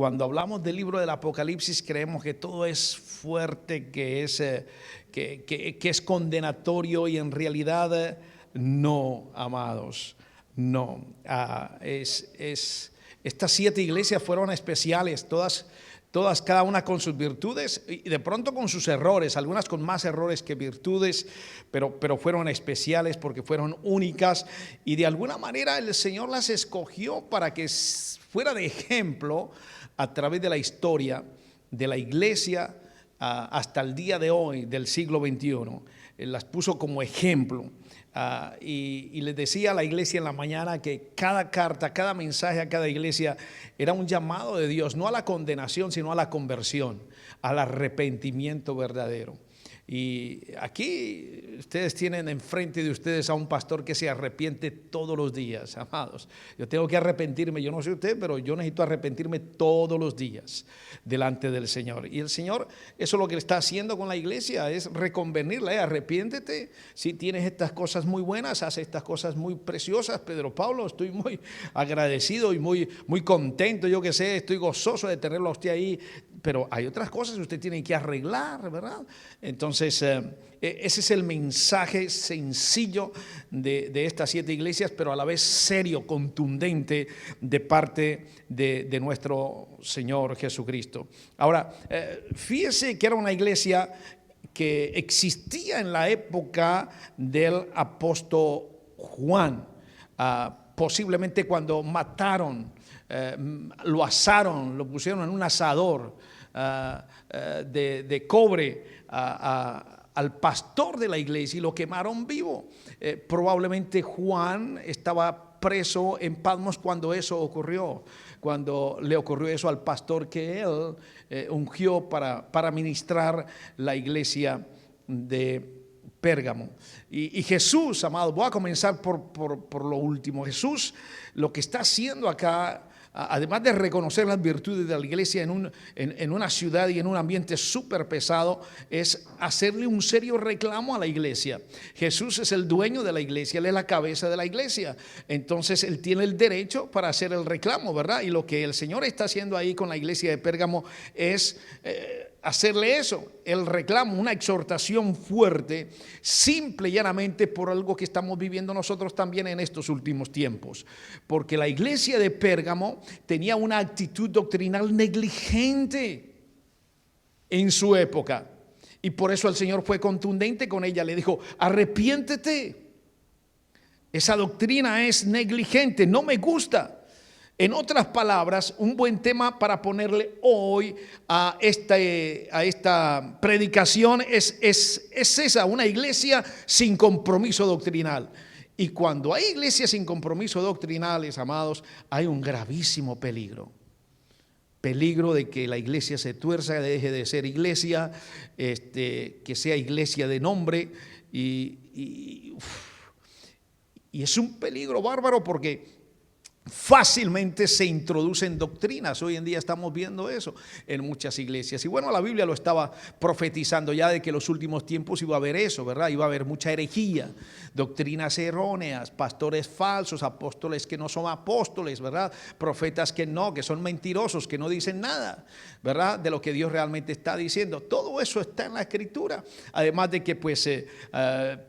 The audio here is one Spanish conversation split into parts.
cuando hablamos del libro del Apocalipsis creemos que todo es fuerte, que es condenatorio, y en realidad no, amados, no. Estas 7 iglesias fueron especiales, todas, cada una con sus virtudes y de pronto con sus errores, algunas con más errores que virtudes, pero fueron especiales porque fueron únicas, y de alguna manera el Señor las escogió para que fuera de ejemplo a través de la historia de la iglesia hasta el día de hoy del siglo XXI. Las puso como ejemplo. Y les decía a la iglesia en la mañana que cada carta, cada mensaje a cada iglesia era un llamado de Dios, no a la condenación, sino a la conversión, al arrepentimiento verdadero. Y aquí ustedes tienen enfrente de ustedes a un pastor que se arrepiente todos los días, amados. Yo tengo que arrepentirme, yo no sé usted, pero yo necesito arrepentirme todos los días delante del Señor. Y el Señor, eso es lo que está haciendo con la iglesia, es reconvenirla. Arrepiéntete, si tienes estas cosas muy buenas, haz estas cosas muy preciosas. Pedro Pablo, estoy muy agradecido y muy contento, yo que sé, estoy gozoso de tenerlo a usted ahí, pero hay otras cosas que usted tiene que arreglar, ¿verdad? Entonces, ese es el mensaje sencillo de estas 7 iglesias, pero a la vez serio, contundente de parte de nuestro Señor Jesucristo. Ahora, fíjese que era una iglesia que existía en la época del apóstol Juan, posiblemente cuando mataron, lo asaron, lo pusieron en un asador de cobre al pastor de la iglesia y lo quemaron vivo. Probablemente Juan estaba preso en Patmos cuando eso ocurrió, cuando le ocurrió eso al pastor que él ungió para ministrar la iglesia de Pérgamo. Y Jesús, amado, voy a comenzar por lo último. Jesús lo que está haciendo acá, además de reconocer las virtudes de la iglesia en una ciudad y en un ambiente súper pesado, es hacerle un serio reclamo a la iglesia. Jesús es el dueño de la iglesia, Él es la cabeza de la iglesia. Entonces Él tiene el derecho para hacer el reclamo, ¿verdad? Y lo que el Señor está haciendo ahí con la iglesia de Pérgamo es hacerle eso, el reclamo, una exhortación fuerte, simple y llanamente por algo que estamos viviendo nosotros también en estos últimos tiempos. Porque la iglesia de Pérgamo tenía una actitud doctrinal negligente en su época. Y por eso el Señor fue contundente con ella. Le dijo: arrepiéntete. Esa doctrina es negligente, no me gusta. En otras palabras, un buen tema para ponerle hoy a esta predicación es esa, una iglesia sin compromiso doctrinal. Y cuando hay iglesias sin compromiso doctrinales, amados, hay un gravísimo peligro. Peligro de que la iglesia se tuerza, deje de ser iglesia, que sea iglesia de nombre. Y es un peligro bárbaro porque fácilmente se introducen doctrinas. Hoy en día estamos viendo eso en muchas iglesias. Y bueno, la Biblia lo estaba profetizando ya de que en los últimos tiempos iba a haber eso, ¿verdad? Iba a haber mucha herejía, doctrinas erróneas, pastores falsos, apóstoles que no son apóstoles, ¿verdad? Profetas que son mentirosos, que no dicen nada, ¿verdad? De lo que Dios realmente está diciendo. Todo eso está en la Escritura. Además de que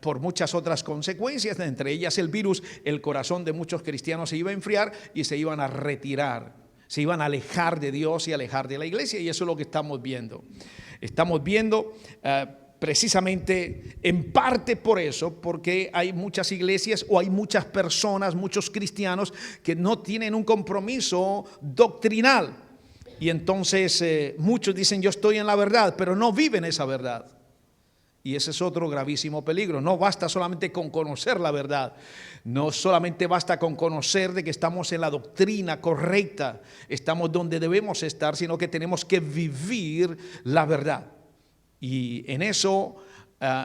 por muchas otras consecuencias, entre ellas el virus, el corazón de muchos cristianos se iba a enfriar y se iban a retirar, se iban a alejar de Dios y alejar de la iglesia. Y eso es lo que estamos viendo. Estamos viendo precisamente en parte por eso, porque hay muchas iglesias o hay muchas personas, muchos cristianos que no tienen un compromiso doctrinal. Y entonces muchos dicen: yo estoy en la verdad, pero no viven esa verdad. Y ese es otro gravísimo peligro. No basta solamente con conocer la verdad. No solamente basta con conocer de que estamos en la doctrina correcta, estamos donde debemos estar, sino que tenemos que vivir la verdad. Y en eso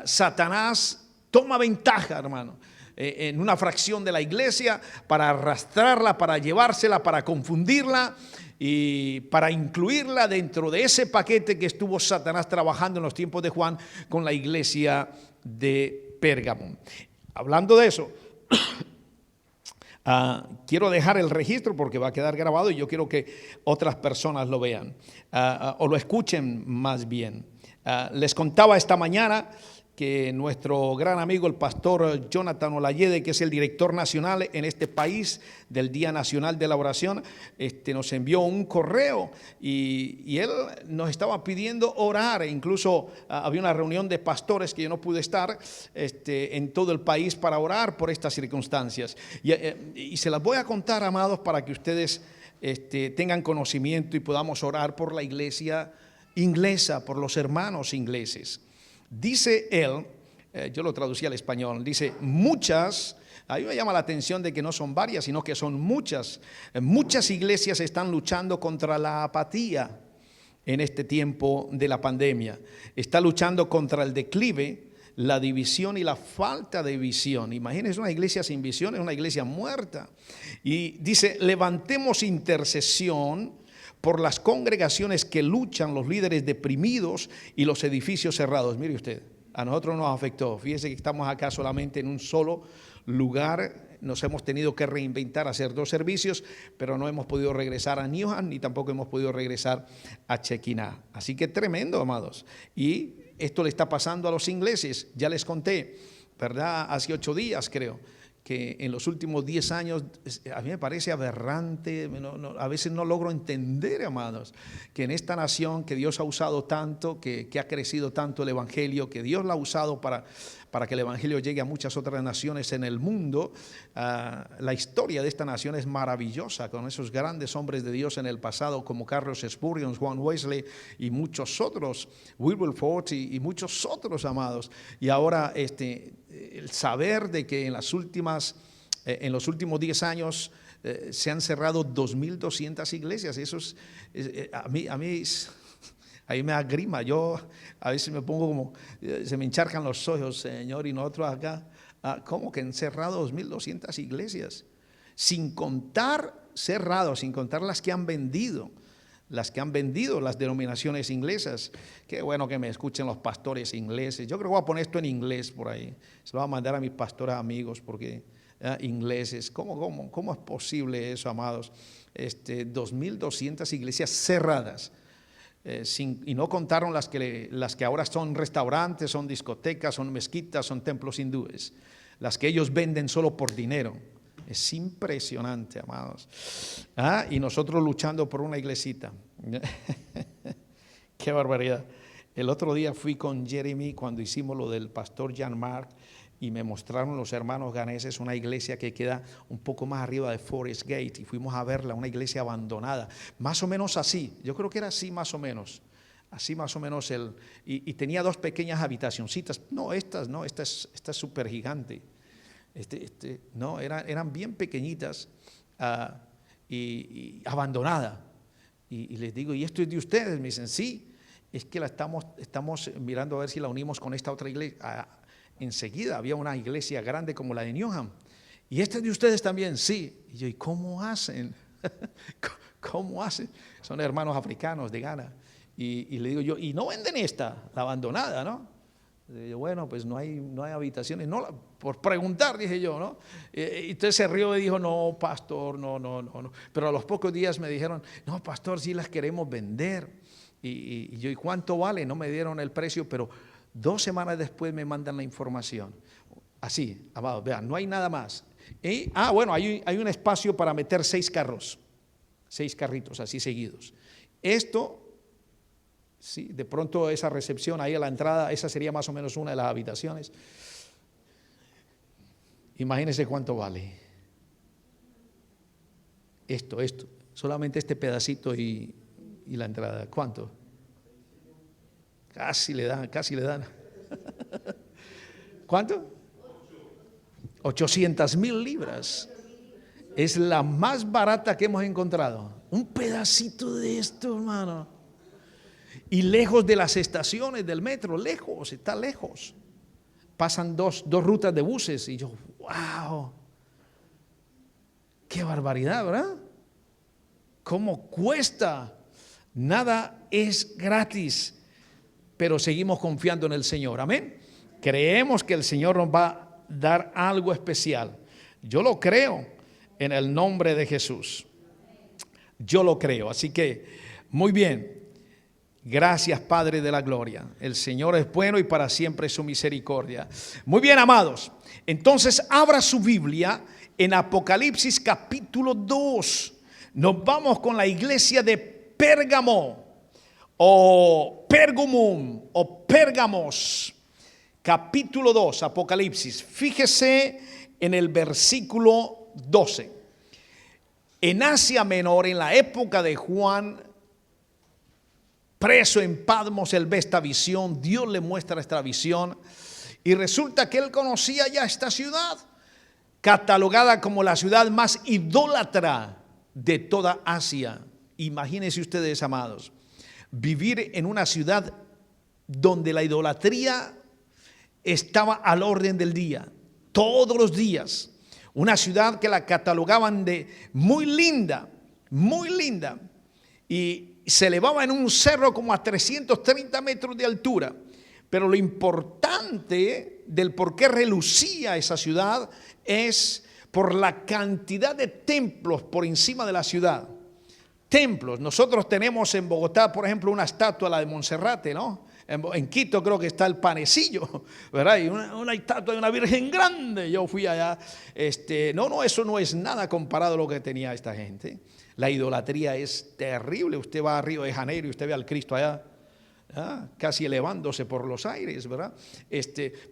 Satanás toma ventaja, hermano, en una fracción de la iglesia para arrastrarla, para llevársela, para confundirla y para incluirla dentro de ese paquete que estuvo Satanás trabajando en los tiempos de Juan con la iglesia de Pérgamo. Hablando de eso, Quiero dejar el registro porque va a quedar grabado y yo quiero que otras personas lo vean o lo escuchen más bien. Les contaba esta mañana que nuestro gran amigo, el pastor Jonathan Olayede, que es el director nacional en este país del Día Nacional de la Oración, nos envió un correo y él nos estaba pidiendo orar. Incluso había una reunión de pastores que yo no pude estar en todo el país para orar por estas circunstancias. Y se las voy a contar, amados, para que ustedes tengan conocimiento y podamos orar por la iglesia inglesa, por los hermanos ingleses. Dice él, yo lo traducí al español, dice muchas, a mí me llama la atención de que no son varias, sino que son muchas. Muchas iglesias están luchando contra la apatía en este tiempo de la pandemia. Está luchando contra el declive, la división y la falta de visión. Imagínense una iglesia sin visión, es una iglesia muerta. Y dice, levantemos intercesión por las congregaciones que luchan, los líderes deprimidos y los edificios cerrados. Mire usted, a nosotros nos afectó. Fíjese que estamos acá solamente en un solo lugar. Nos hemos tenido que reinventar, hacer 2 servicios, pero no hemos podido regresar a Newham ni tampoco hemos podido regresar a Chequiná. Así que tremendo, amados. Y esto le está pasando a los ingleses. Ya les conté, ¿verdad? Hace 8 días creo, que en los últimos 10 años, a mí me parece aberrante, a veces no logro entender, amados, que en esta nación que Dios ha usado tanto, que ha crecido tanto el Evangelio, que Dios lo ha usado para que el Evangelio llegue a muchas otras naciones en el mundo. La historia de esta nación es maravillosa, con esos grandes hombres de Dios en el pasado, como Carlos Spurgeon, Juan Wesley y muchos otros, Wilberforce y muchos otros, amados. Y ahora el saber de que en los últimos 10 años se han cerrado 2.200 iglesias, eso es, a mí ahí me da grima. Yo a veces me pongo como, se me encharcan los ojos, Señor, y nosotros acá, ¿cómo que han cerrado 2.200 iglesias? Sin contar cerrados, sin contar las que han vendido las denominaciones inglesas. Qué bueno que me escuchen los pastores ingleses. Yo creo que voy a poner esto en inglés por ahí. Se lo voy a mandar a mis pastores amigos porque ingleses. ¿Cómo es posible eso, amados? 2.200 iglesias cerradas. Y no contaron las que ahora son restaurantes, son discotecas, son mezquitas, son templos hindúes. Las que ellos venden solo por dinero. Es impresionante, amados. Y nosotros luchando por una iglesita. Qué barbaridad. El otro día fui con Jeremy cuando hicimos lo del pastor Jan Mark y me mostraron los hermanos ganeses una iglesia que queda un poco más arriba de Forest Gate y fuimos a verla, una iglesia abandonada, más o menos así. Yo creo que era así más o menos. Así más o menos y tenía 2 pequeñas habitacioncitas. No, esta es súper gigante. No, eran bien pequeñitas y abandonada. Y les digo, ¿y esto es de ustedes? Me dicen, sí, es que la estamos mirando a ver si la unimos con esta otra iglesia. Enseguida había una iglesia grande como la de Newham. ¿Y esta es de ustedes también? Sí. Y yo, ¿y cómo hacen? ¿Cómo hacen? Son hermanos africanos de Ghana. Y le digo yo, ¿y no venden esta, la abandonada, no? Y yo, bueno, pues no hay habitaciones. No, por preguntar, dije yo, ¿no? Y entonces se rió y dijo, no, pastor, no. Pero a los pocos días me dijeron, no, pastor, sí las queremos vender. Y yo, ¿y cuánto vale? No me dieron el precio, pero 2 semanas después me mandan la información. Así, amados, vean, no hay nada más. Bueno, hay un espacio para meter 6 carros, 6 carritos así seguidos. Esto, sí, de pronto esa recepción ahí a la entrada, esa sería más o menos una de las habitaciones. Imagínense cuánto vale. Esto, solamente este pedacito y la entrada. ¿Cuánto? Casi le dan. ¿Cuánto? 800,000 libras. Es la más barata que hemos encontrado. Un pedacito de esto, hermano. Y lejos de las estaciones del metro, está lejos. Pasan dos rutas de buses y yo, wow. Qué barbaridad, ¿verdad? ¿Cómo cuesta? Nada es gratis. Pero seguimos confiando en el Señor, amén. Creemos que el Señor nos va a dar algo especial. Yo lo creo. En el nombre de Jesús. Yo lo creo. Así que, muy bien. Gracias, Padre de la gloria. El Señor es bueno y para siempre su misericordia. Muy bien, amados. Entonces, abra su Biblia en Apocalipsis capítulo 2. Nos vamos con la iglesia de Pérgamo o Pergamum o Pérgamos. Capítulo 2, Apocalipsis. Fíjese en el versículo 12. En Asia Menor, en la época de Juan, preso en Patmos, él ve esta visión, Dios le muestra esta visión y resulta que él conocía ya esta ciudad, catalogada como la ciudad más idólatra de toda Asia. Imagínense ustedes, amados, vivir en una ciudad donde la idolatría estaba al orden del día, todos los días. Una ciudad que la catalogaban de muy linda, y se elevaba en un cerro como a 330 metros de altura. Pero lo importante del por qué relucía esa ciudad es por la cantidad de templos por encima de la ciudad. Templos. Nosotros tenemos en Bogotá, por ejemplo, una estatua, la de Monserrate, ¿no? En Quito creo que está el Panecillo, ¿verdad? Y una estatua de una virgen grande. Yo fui allá. No, eso no es nada comparado a lo que tenía esta gente. La idolatría es terrible. Usted va a Río de Janeiro y usted ve al Cristo allá, casi elevándose por los aires, ¿verdad?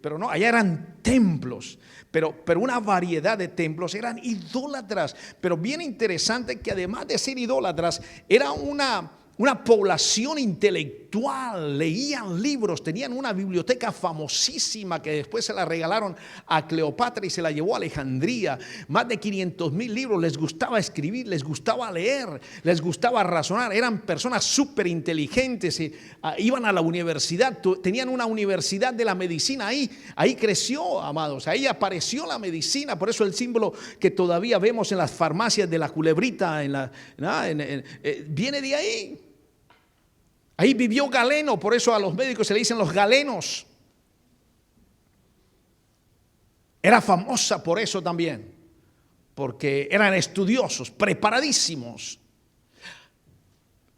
Pero no, allá eran templos, pero una variedad de templos, eran idólatras. Pero bien interesante que además de ser idólatras, era una población intelectual, leían libros, tenían una biblioteca famosísima que después se la regalaron a Cleopatra y se la llevó a Alejandría. Más de 500,000 libros, les gustaba escribir, les gustaba leer, les gustaba razonar, eran personas súper inteligentes, iban a la universidad, tenían una universidad de la medicina ahí creció, amados, ahí apareció la medicina. Por eso el símbolo que todavía vemos en las farmacias de la culebrita viene de ahí. Ahí vivió Galeno, por eso a los médicos se le dicen los galenos. Era famosa por eso también, porque eran estudiosos, preparadísimos,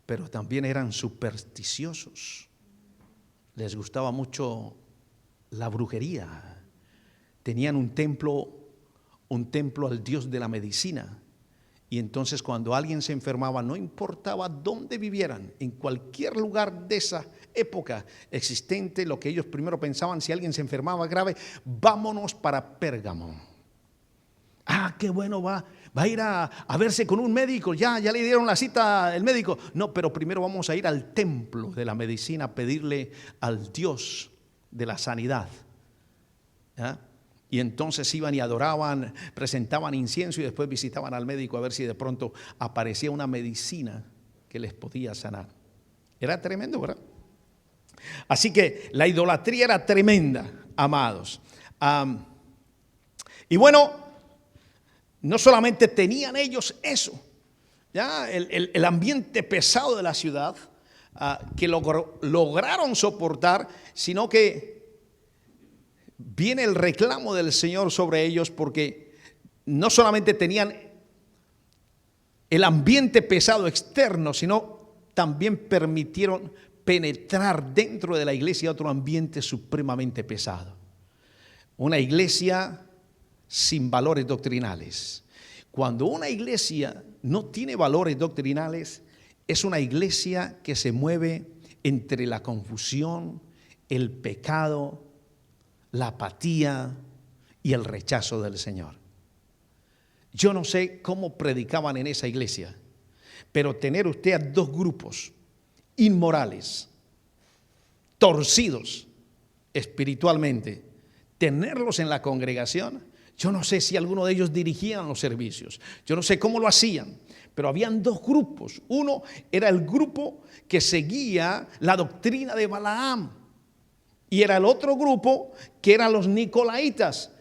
pero también eran supersticiosos. Les gustaba mucho la brujería. Tenían un templo al dios de la medicina. Y entonces cuando alguien se enfermaba, no importaba dónde vivieran, en cualquier lugar de esa época existente, lo que ellos primero pensaban, si alguien se enfermaba grave, vámonos para Pérgamo. Qué bueno, va a ir a verse con un médico, ya le dieron la cita el médico. No, pero primero vamos a ir al templo de la medicina a pedirle al Dios de la sanidad. Y entonces iban y adoraban, presentaban incienso y después visitaban al médico a ver si de pronto aparecía una medicina que les podía sanar. Era tremendo, ¿verdad? Así que la idolatría era tremenda, amados. Y bueno, no solamente tenían ellos eso, ya el ambiente pesado de la ciudad que lograron soportar, sino que viene el reclamo del Señor sobre ellos, porque no solamente tenían el ambiente pesado externo, sino también permitieron penetrar dentro de la iglesia otro ambiente supremamente pesado. Una iglesia sin valores doctrinales. Cuando una iglesia no tiene valores doctrinales, es una iglesia que se mueve entre la confusión, el pecado, la apatía y el rechazo del Señor. Yo no sé cómo predicaban en esa iglesia, pero tener usted a dos grupos inmorales, torcidos espiritualmente, tenerlos en la congregación, yo no sé si alguno de ellos dirigían los servicios, yo no sé cómo lo hacían, pero habían dos grupos. Uno era el grupo que seguía la doctrina de Balaam, y era el otro grupo que eran los nicolaitas,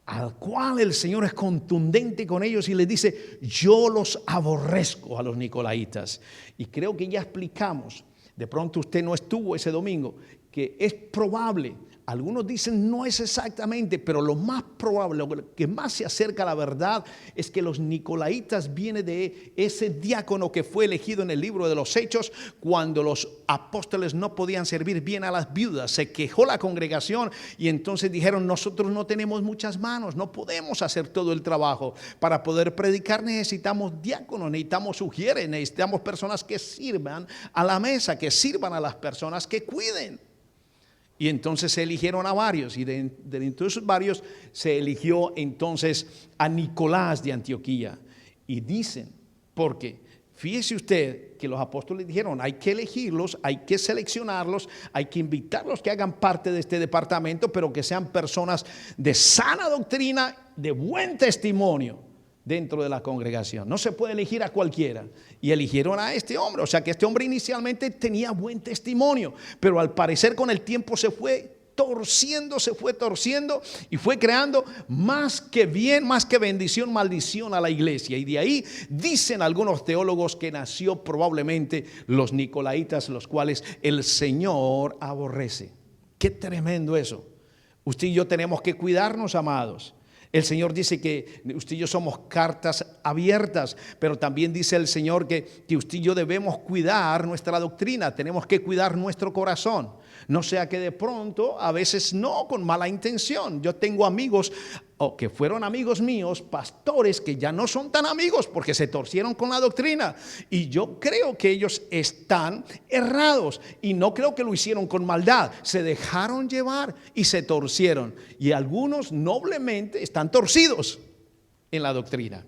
al cual el Señor es contundente con ellos y les dice: yo los aborrezco a los nicolaitas. Y creo que ya explicamos, de pronto usted no estuvo ese domingo, que es probable, Algunos dicen no es exactamente, pero lo más probable, lo que más se acerca a la verdad es que los nicolaitas vienen de ese diácono que fue elegido en el libro de los Hechos cuando los apóstoles no podían servir bien a las viudas. Se quejó la congregación y entonces dijeron: nosotros no tenemos muchas manos, no podemos hacer todo el trabajo. Para poder predicar necesitamos diáconos, necesitamos sugieres, necesitamos personas que sirvan a la mesa, que sirvan a las personas, que cuiden. Y entonces se eligieron a varios, y de entre esos varios se eligió entonces a Nicolás de Antioquía. Y dicen, porque fíjese usted que los apóstoles dijeron: hay que elegirlos, hay que seleccionarlos, hay que invitarlos que hagan parte de este departamento, pero que sean personas de sana doctrina, de buen testimonio dentro de la congregación. No se puede elegir a cualquiera. Y eligieron a este hombre. O sea que este hombre inicialmente tenía buen testimonio, pero al parecer con el tiempo se fue torciendo y fue creando más que bien, más que bendición, maldición a la iglesia. Y de ahí dicen algunos teólogos que nació probablemente los nicolaitas, los cuales el Señor aborrece. Qué tremendo eso. Usted y yo tenemos que cuidarnos, amados. El Señor dice que usted y yo somos cartas abiertas, pero también dice el Señor que usted y yo debemos cuidar nuestra doctrina, tenemos que cuidar nuestro corazón. No sea que de pronto, a veces no con mala intención. Yo tengo amigos que fueron amigos míos, pastores que ya no son tan amigos porque se torcieron con la doctrina. Y yo creo que ellos están errados y no creo que lo hicieron con maldad. Se dejaron llevar y se torcieron. Y algunos noblemente están torcidos en la doctrina.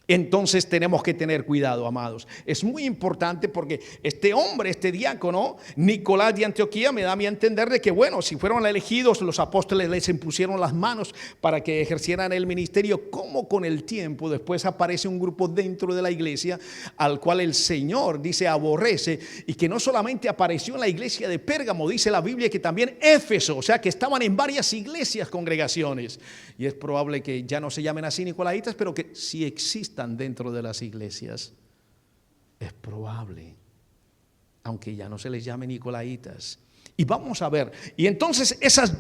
Entonces tenemos que tener cuidado, amados. Es muy importante porque este hombre, este diácono, Nicolás de Antioquía, me da a mí a entender de que, bueno, si fueron elegidos, los apóstoles les impusieron las manos para que ejercieran el ministerio. Como con el tiempo después aparece un grupo dentro de la iglesia al cual el Señor dice aborrece, y que no solamente apareció en la iglesia de Pérgamo, dice la Biblia que también Éfeso, o sea que estaban en varias iglesias, congregaciones. Y es probable que ya no se llamen así nicolaitas, pero que sí existen dentro de las iglesias. Es probable, aunque ya no se les llame nicolaitas. Y vamos a ver, y entonces esos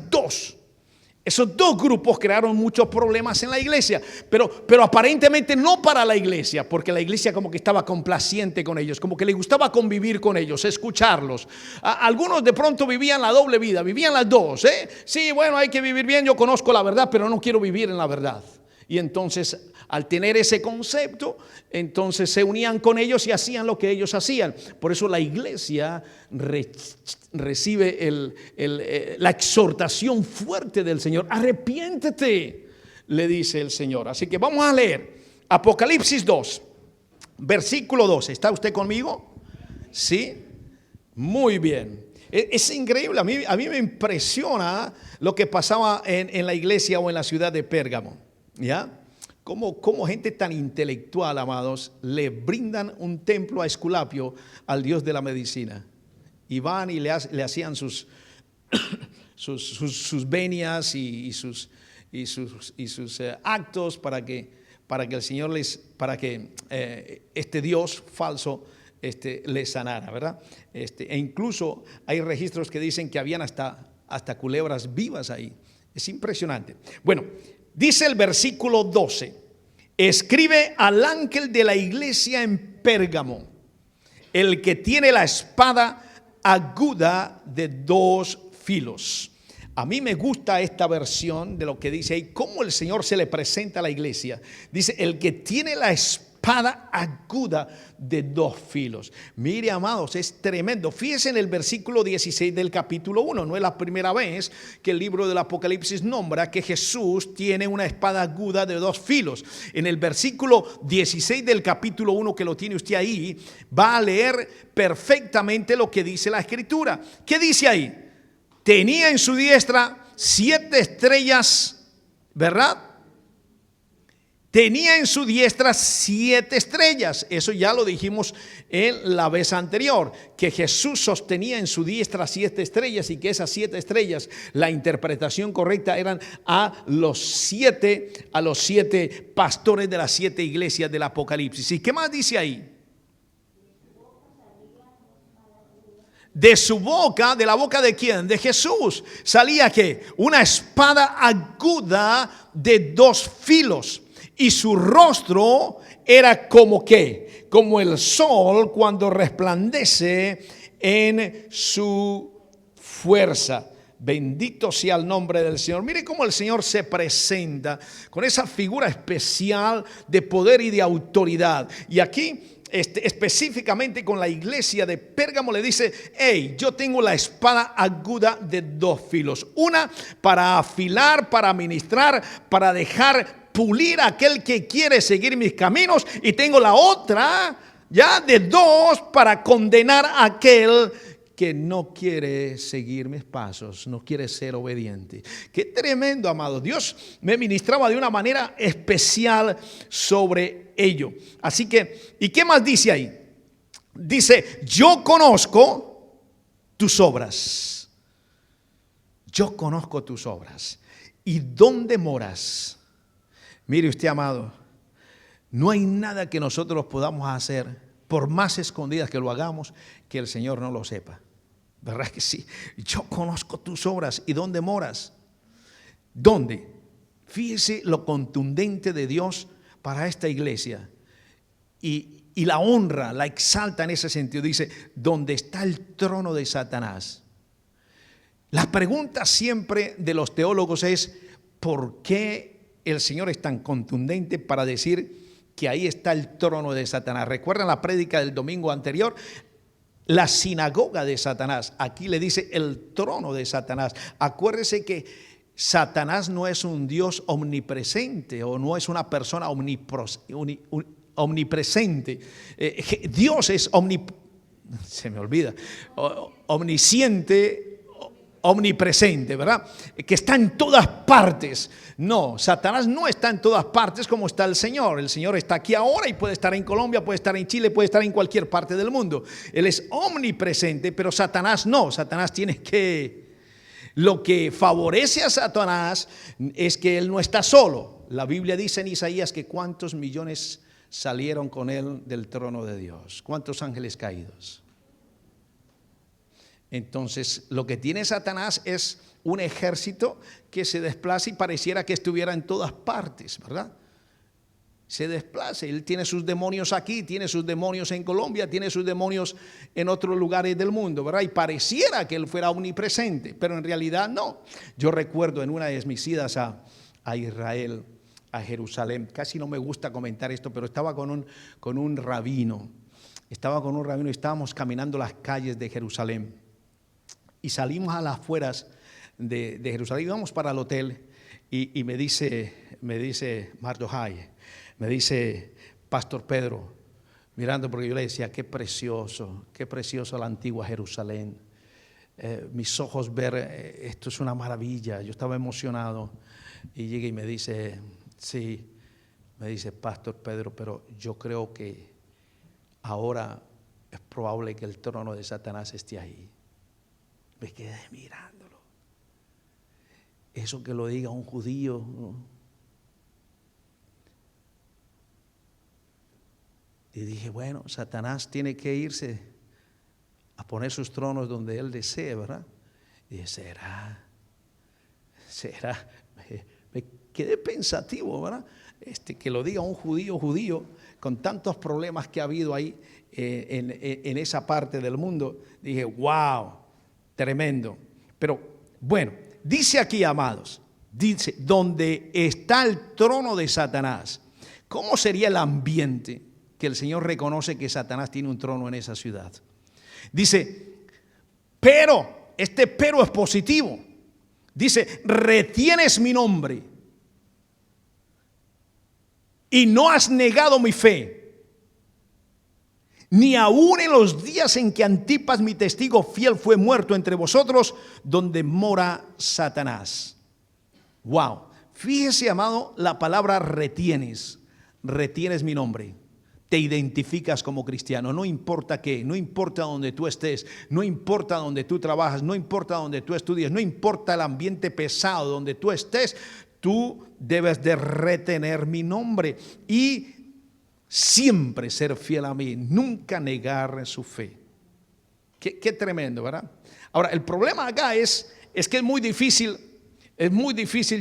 dos grupos crearon muchos problemas en la iglesia, pero aparentemente no para la iglesia, porque la iglesia como que estaba complaciente con ellos, como que le gustaba convivir con ellos, escucharlos. Algunos de pronto vivían la doble vida, vivían las dos. Sí, bueno, hay que vivir bien, yo conozco la verdad, pero no quiero vivir en la verdad. Y entonces, al tener ese concepto, entonces se unían con ellos y hacían lo que ellos hacían. Por eso la iglesia recibe la exhortación fuerte del Señor. Arrepiéntete, le dice el Señor. Así que vamos a leer Apocalipsis 2, versículo 12. ¿Está usted conmigo? Sí, muy bien. Es increíble, a mí me impresiona lo que pasaba en la iglesia o en la ciudad de Pérgamo. ¿Ya? Como gente tan intelectual, amados, le brindan un templo a Esculapio, al dios de la medicina, y van y le hacían sus venias y sus actos para que el Señor este dios falso les sanara, ¿verdad? E incluso hay registros que dicen que habían hasta culebras vivas ahí. Es impresionante. Bueno, dice el versículo 12: escribe al ángel de la iglesia en Pérgamo, el que tiene la espada aguda de 2 filos. A mí me gusta esta versión de lo que dice ahí, cómo el Señor se le presenta a la iglesia. Dice, el que tiene la espada aguda de 2 filos. Mire, amados, es tremendo. Fíjense en el versículo 16 del capítulo 1. No es la primera vez que el libro del Apocalipsis nombra que Jesús tiene una espada aguda de 2 filos. En el versículo 16 del capítulo 1, que lo tiene usted ahí, va a leer perfectamente lo que dice la Escritura. ¿Qué dice ahí? Tenía en su diestra 7 estrellas, ¿verdad? Tenía en su diestra 7 estrellas. Eso ya lo dijimos en la vez anterior, que Jesús sostenía en su diestra 7 estrellas y que esas 7 estrellas, la interpretación correcta eran a los 7 pastores de las 7 iglesias del Apocalipsis. ¿Y qué más dice ahí? De su boca, ¿de la boca de quién? De Jesús. Salía ¿qué? Una espada aguda de 2 filos. Y su rostro era como ¿qué? Como el sol cuando resplandece en su fuerza. Bendito sea el nombre del Señor. Mire cómo el Señor se presenta con esa figura especial de poder y de autoridad. Y aquí específicamente con la iglesia de Pérgamo le dice: hey, yo tengo la espada aguda de 2 filos. Una para afilar, para ministrar, para dejar pulir a aquel que quiere seguir mis caminos. Y tengo la otra ya de 2 para condenar a aquel que no quiere seguir mis pasos, no quiere ser obediente. Qué tremendo, amado. Dios me ministraba de una manera especial sobre ello. Así que, ¿y qué más dice ahí? Dice: yo conozco tus obras. Yo conozco tus obras. ¿Y dónde moras? Mire usted, amado, no hay nada que nosotros podamos hacer, por más escondidas que lo hagamos, que el Señor no lo sepa. ¿Verdad que sí? Yo conozco tus obras. ¿Y dónde moras? ¿Dónde? Fíjese lo contundente de Dios para esta iglesia. Y la honra, la exalta en ese sentido. Dice: ¿dónde está el trono de Satanás? La pregunta siempre de los teólogos es: ¿por qué el Señor es tan contundente para decir que ahí está el trono de Satanás? ¿Recuerdan la prédica del domingo anterior? La sinagoga de Satanás. Aquí le dice el trono de Satanás. Acuérdese que Satanás no es un Dios omnipresente, o no es una persona omnipresente. Dios es omnisciente, omnipresente, ¿verdad? Que está en todas partes. No, Satanás no está en todas partes como está el Señor. El Señor está aquí ahora y puede estar en Colombia, puede estar en Chile, puede estar en cualquier parte del mundo. Él es omnipresente, pero Satanás no. Satanás tiene que... Lo que favorece a Satanás es que él no está solo. La Biblia dice en Isaías que cuántos millones salieron con él del trono de Dios. ¿Cuántos ángeles caídos? Entonces, lo que tiene Satanás es un ejército que se desplaza y pareciera que estuviera en todas partes, ¿verdad? Se desplaza. Él tiene sus demonios aquí, tiene sus demonios en Colombia, tiene sus demonios en otros lugares del mundo, ¿verdad? Y pareciera que él fuera omnipresente, pero en realidad no. Yo recuerdo en una de mis idas a Israel, a Jerusalén, casi no me gusta comentar esto, pero estaba con un rabino. Estaba con un rabino y estábamos caminando las calles de Jerusalén. Y salimos a las afueras de Jerusalén, íbamos para el hotel y me dice Mardochai, me dice Pastor Pedro, mirando, porque yo le decía: qué precioso la antigua Jerusalén. Mis ojos ver, esto es una maravilla. Yo estaba emocionado y llega y me dice: sí, me dice Pastor Pedro, pero yo creo que ahora es probable que el trono de Satanás esté ahí. Me quedé mirándolo. Eso que lo diga un judío, ¿no? Y dije: bueno, Satanás tiene que irse a poner sus tronos donde él desee, ¿verdad? Y dije: será. Me quedé pensativo, ¿verdad? Que lo diga un judío, con tantos problemas que ha habido ahí en esa parte del mundo. Dije: wow. Tremendo. Pero bueno, dice aquí, amados, dice: donde está el trono de Satanás. ¿Cómo sería el ambiente que el Señor reconoce que Satanás tiene un trono en esa ciudad? Dice: pero, este pero es positivo. Dice: retienes mi nombre y no has negado mi fe, ni aún en los días en que Antipas, mi testigo fiel, fue muerto entre vosotros, donde mora Satanás. Wow. Fíjese, amado, la palabra retienes. Retienes mi nombre. Te identificas como cristiano. No importa qué, no importa donde tú estés, no importa donde tú trabajas, no importa donde tú estudies, no importa el ambiente pesado donde tú estés, tú debes de retener mi nombre y siempre ser fiel a mí, nunca negar su fe. Qué tremendo, ¿verdad? Ahora, el problema acá es que es muy difícil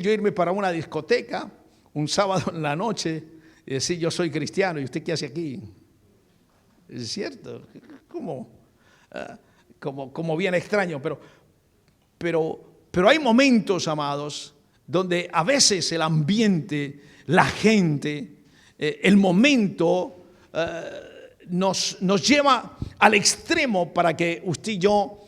yo irme para una discoteca un sábado en la noche y decir yo soy cristiano y usted qué hace aquí. Es cierto, como bien extraño, pero hay momentos, amados, donde a veces el ambiente, la gente, el momento nos lleva al extremo para que usted y yo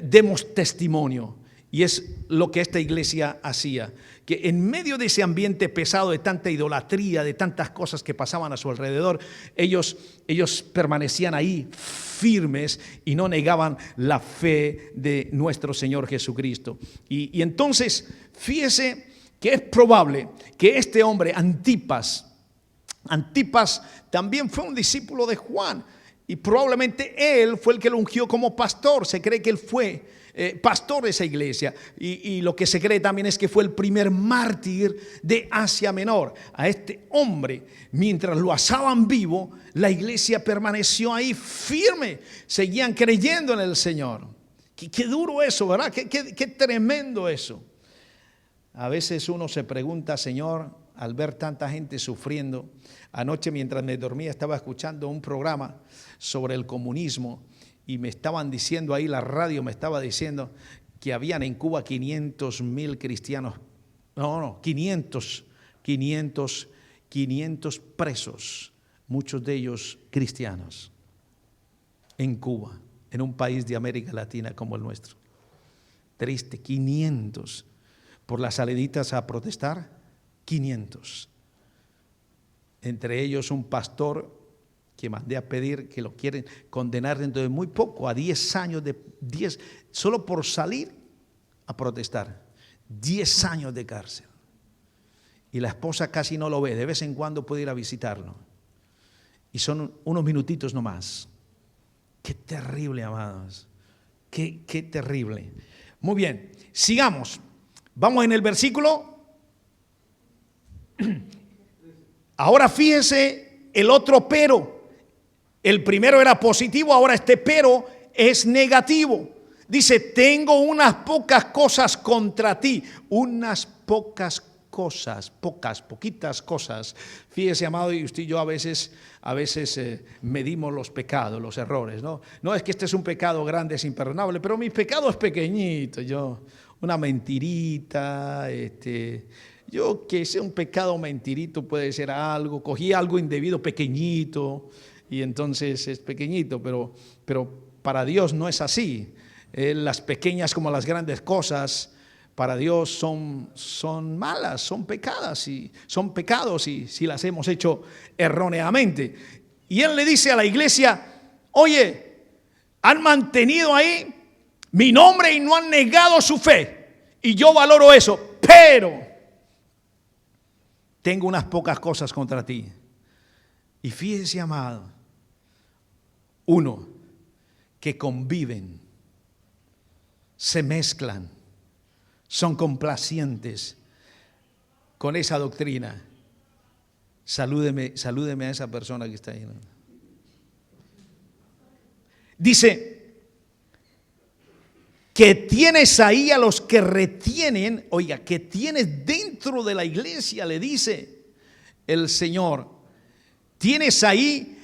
demos testimonio. Y es lo que esta iglesia hacía, que en medio de ese ambiente pesado de tanta idolatría, de tantas cosas que pasaban a su alrededor, ellos permanecían ahí firmes y no negaban la fe de nuestro Señor Jesucristo. Y entonces, fíjese que es probable que este hombre, Antipas también fue un discípulo de Juan y probablemente él fue el que lo ungió como pastor. Se cree que él fue pastor de esa iglesia y lo que se cree también es que fue el primer mártir de Asia Menor. A este hombre, mientras lo asaban vivo, la iglesia permaneció ahí firme, seguían creyendo en el Señor. Qué duro eso, ¿verdad? Qué tremendo eso. A veces uno se pregunta, Señor, al ver tanta gente sufriendo. Anoche mientras me dormía estaba escuchando un programa sobre el comunismo y me estaban diciendo ahí, la radio me estaba diciendo que habían en Cuba 500,000 cristianos. No, 500 presos, muchos de ellos cristianos, en Cuba, en un país de América Latina como el nuestro. Triste, 500. Por las saliditas a protestar, 500. Entre ellos un pastor que mandé a pedir que lo quieren condenar dentro de muy poco, a 10 años, solo por salir a protestar, 10 años de cárcel. Y la esposa casi no lo ve, de vez en cuando puede ir a visitarlo. Y son unos minutitos nomás. Qué terrible, amados, qué terrible. Muy bien, sigamos. Vamos en el versículo. Ahora fíjese el otro pero. El primero era positivo, ahora este pero es negativo. Dice, tengo unas pocas cosas contra ti. Unas pocas cosas, poquitas cosas. Fíjese, amado, y usted y yo a veces medimos los pecados, los errores, ¿no? No es que este es un pecado grande, es imperdonable, pero mi pecado es pequeñito. Una mentirita, yo que sea un pecado mentirito puede ser algo, cogí algo indebido pequeñito y entonces es pequeñito, pero para Dios no es así. Las pequeñas como las grandes cosas para Dios son malas, son pecados y si las hemos hecho erróneamente. Y Él le dice a la iglesia, oye, han mantenido ahí mi nombre y no han negado su fe. Y yo valoro eso, pero tengo unas pocas cosas contra ti. Y fíjese, amado, uno, que conviven, se mezclan, son complacientes con esa doctrina. Salúdeme a esa persona que está ahí. Dice que tienes ahí a los que retienen, oiga, que tienes dentro de la iglesia, le dice el Señor, tienes ahí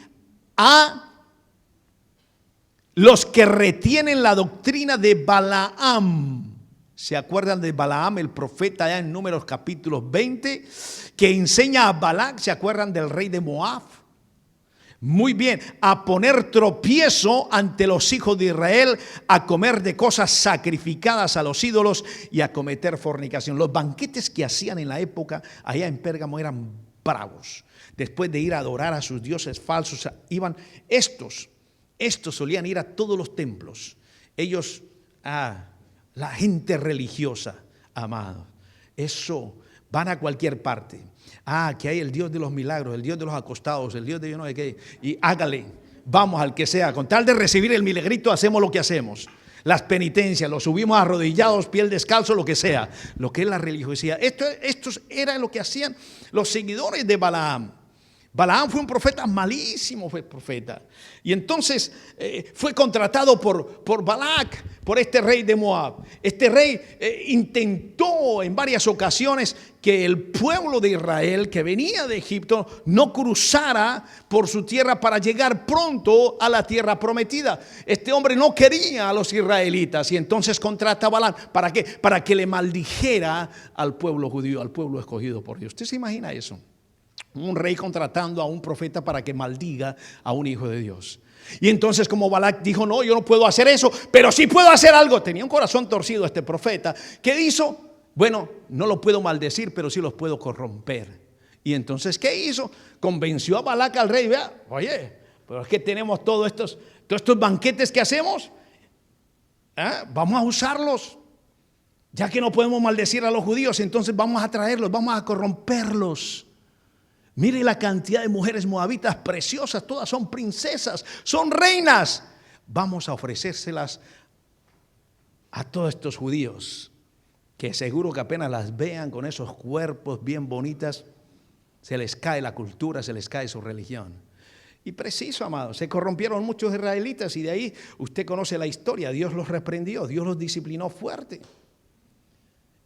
a los que retienen la doctrina de Balaam. ¿Se acuerdan de Balaam, el profeta allá en Números capítulos 20, que enseña a Balac? ¿Se acuerdan del rey de Moab? Muy bien, a poner tropiezo ante los hijos de Israel, a comer de cosas sacrificadas a los ídolos y a cometer fornicación. Los banquetes que hacían en la época allá en Pérgamo eran bravos. Después de ir a adorar a sus dioses falsos, iban estos solían ir a todos los templos. Ellos, la gente religiosa, amado, eso, van a cualquier parte. Que hay el Dios de los milagros, el Dios de los acostados, el Dios de yo no sé qué. Y hágale, vamos al que sea. Con tal de recibir el milagrito hacemos lo que hacemos. Las penitencias, los subimos arrodillados, piel descalzo, lo que sea. Lo que es la religiosidad. Esto era lo que hacían los seguidores de Balaam. Balaam fue un profeta malísimo, fue profeta. Y entonces fue contratado por Balac, por este rey de Moab. Este rey intentó en varias ocasiones que el pueblo de Israel que venía de Egipto no cruzara por su tierra para llegar pronto a la tierra prometida. Este hombre no quería a los israelitas y entonces contrata a Balaam. ¿Para qué? Para que le maldijera al pueblo judío, al pueblo escogido por Dios. ¿Usted se imagina eso? Un rey contratando a un profeta para que maldiga a un hijo de Dios. Y entonces como Balac dijo, no, yo no puedo hacer eso, pero sí puedo hacer algo. Tenía un corazón torcido este profeta. ¿Qué hizo? Bueno, no lo puedo maldecir, pero sí los puedo corromper. Y entonces, ¿qué hizo? Convenció a Balac al rey. Vea, oye, pero es que tenemos todos estos banquetes que hacemos. Vamos a usarlos. Ya que no podemos maldecir a los judíos, entonces vamos a traerlos, vamos a corromperlos. Mire la cantidad de mujeres moabitas preciosas, todas son princesas, son reinas. Vamos a ofrecérselas a todos estos judíos, que seguro que apenas las vean con esos cuerpos bien bonitas, se les cae la cultura, se les cae su religión. Y preciso, amados, se corrompieron muchos israelitas y de ahí usted conoce la historia. Dios los reprendió, Dios los disciplinó fuerte.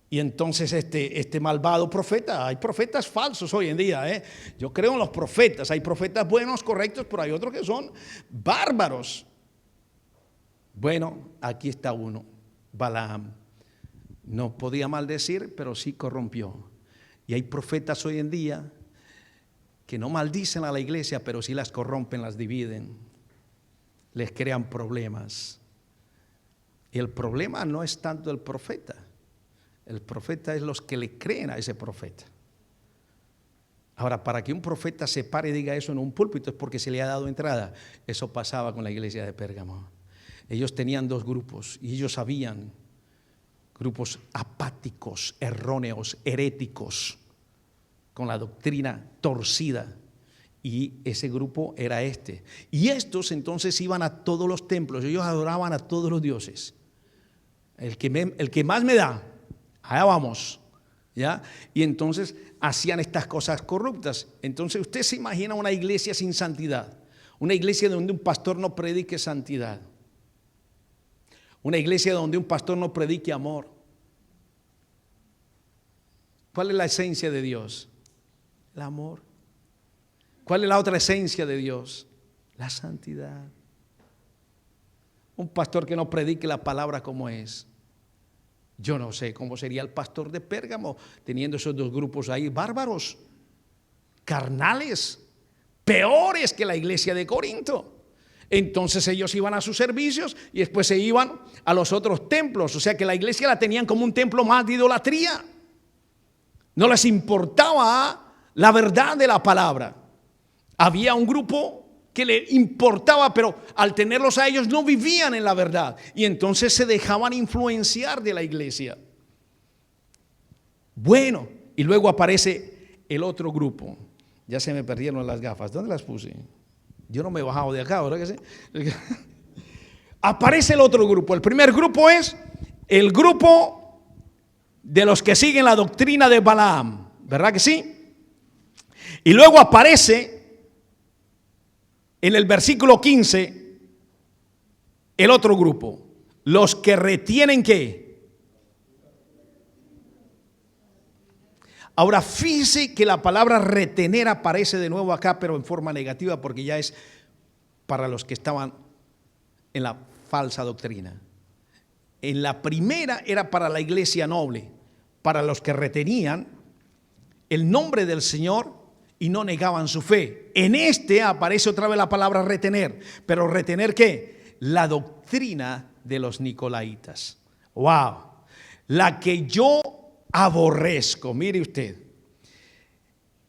Y entonces este malvado profeta, hay profetas falsos hoy en día, Yo creo en los profetas, hay profetas buenos, correctos, pero hay otros que son bárbaros. Bueno, aquí está uno, Balaam. No podía maldecir, pero sí corrompió. Y hay profetas hoy en día que no maldicen a la iglesia, pero sí las corrompen, las dividen, les crean problemas. Y el problema no es tanto el profeta. El profeta es los que le creen a ese profeta. Ahora, para que un profeta se pare y diga eso en un púlpito es porque se le ha dado entrada. Eso pasaba con la iglesia de Pérgamo. Ellos tenían dos grupos y ellos sabían, grupos apáticos, erróneos, heréticos, con la doctrina torcida. Y ese grupo era este. Y estos entonces iban a todos los templos, ellos adoraban a todos los dioses. El que más me da, allá vamos, ¿ya? Y entonces hacían estas cosas corruptas. Entonces usted se imagina una iglesia sin santidad, una iglesia donde un pastor no predique santidad, una iglesia donde un pastor no predique amor. ¿Cuál es la esencia de Dios? El amor. ¿Cuál es la otra esencia de Dios? La santidad. Un pastor que no predique la palabra como es. Yo no sé cómo sería el pastor de Pérgamo teniendo esos dos grupos ahí bárbaros, carnales, peores que la iglesia de Corinto. Entonces ellos iban a sus servicios y después se iban a los otros templos. O sea que la iglesia la tenían como un templo más de idolatría. No les importaba la verdad de la palabra. Había un grupo que le importaba, pero al tenerlos a ellos no vivían en la verdad. Y entonces se dejaban influenciar de la iglesia. Bueno, y luego aparece el otro grupo. Ya se me perdieron las gafas. ¿Dónde las puse? Yo no me he bajado de acá, ¿verdad que sí? Aparece el otro grupo. El primer grupo es el grupo de los que siguen la doctrina de Balaam, ¿verdad que sí? Y luego aparece en el versículo 15 el otro grupo, los que retienen ¿qué? Ahora fíjese que la palabra retener aparece de nuevo acá, pero en forma negativa, porque ya es para los que estaban en la falsa doctrina. En la primera era para la iglesia noble, para los que retenían el nombre del Señor y no negaban su fe. En este aparece otra vez la palabra retener, pero retener ¿qué? La doctrina de los nicolaitas. Wow, la que yo aborrezco. Mire usted,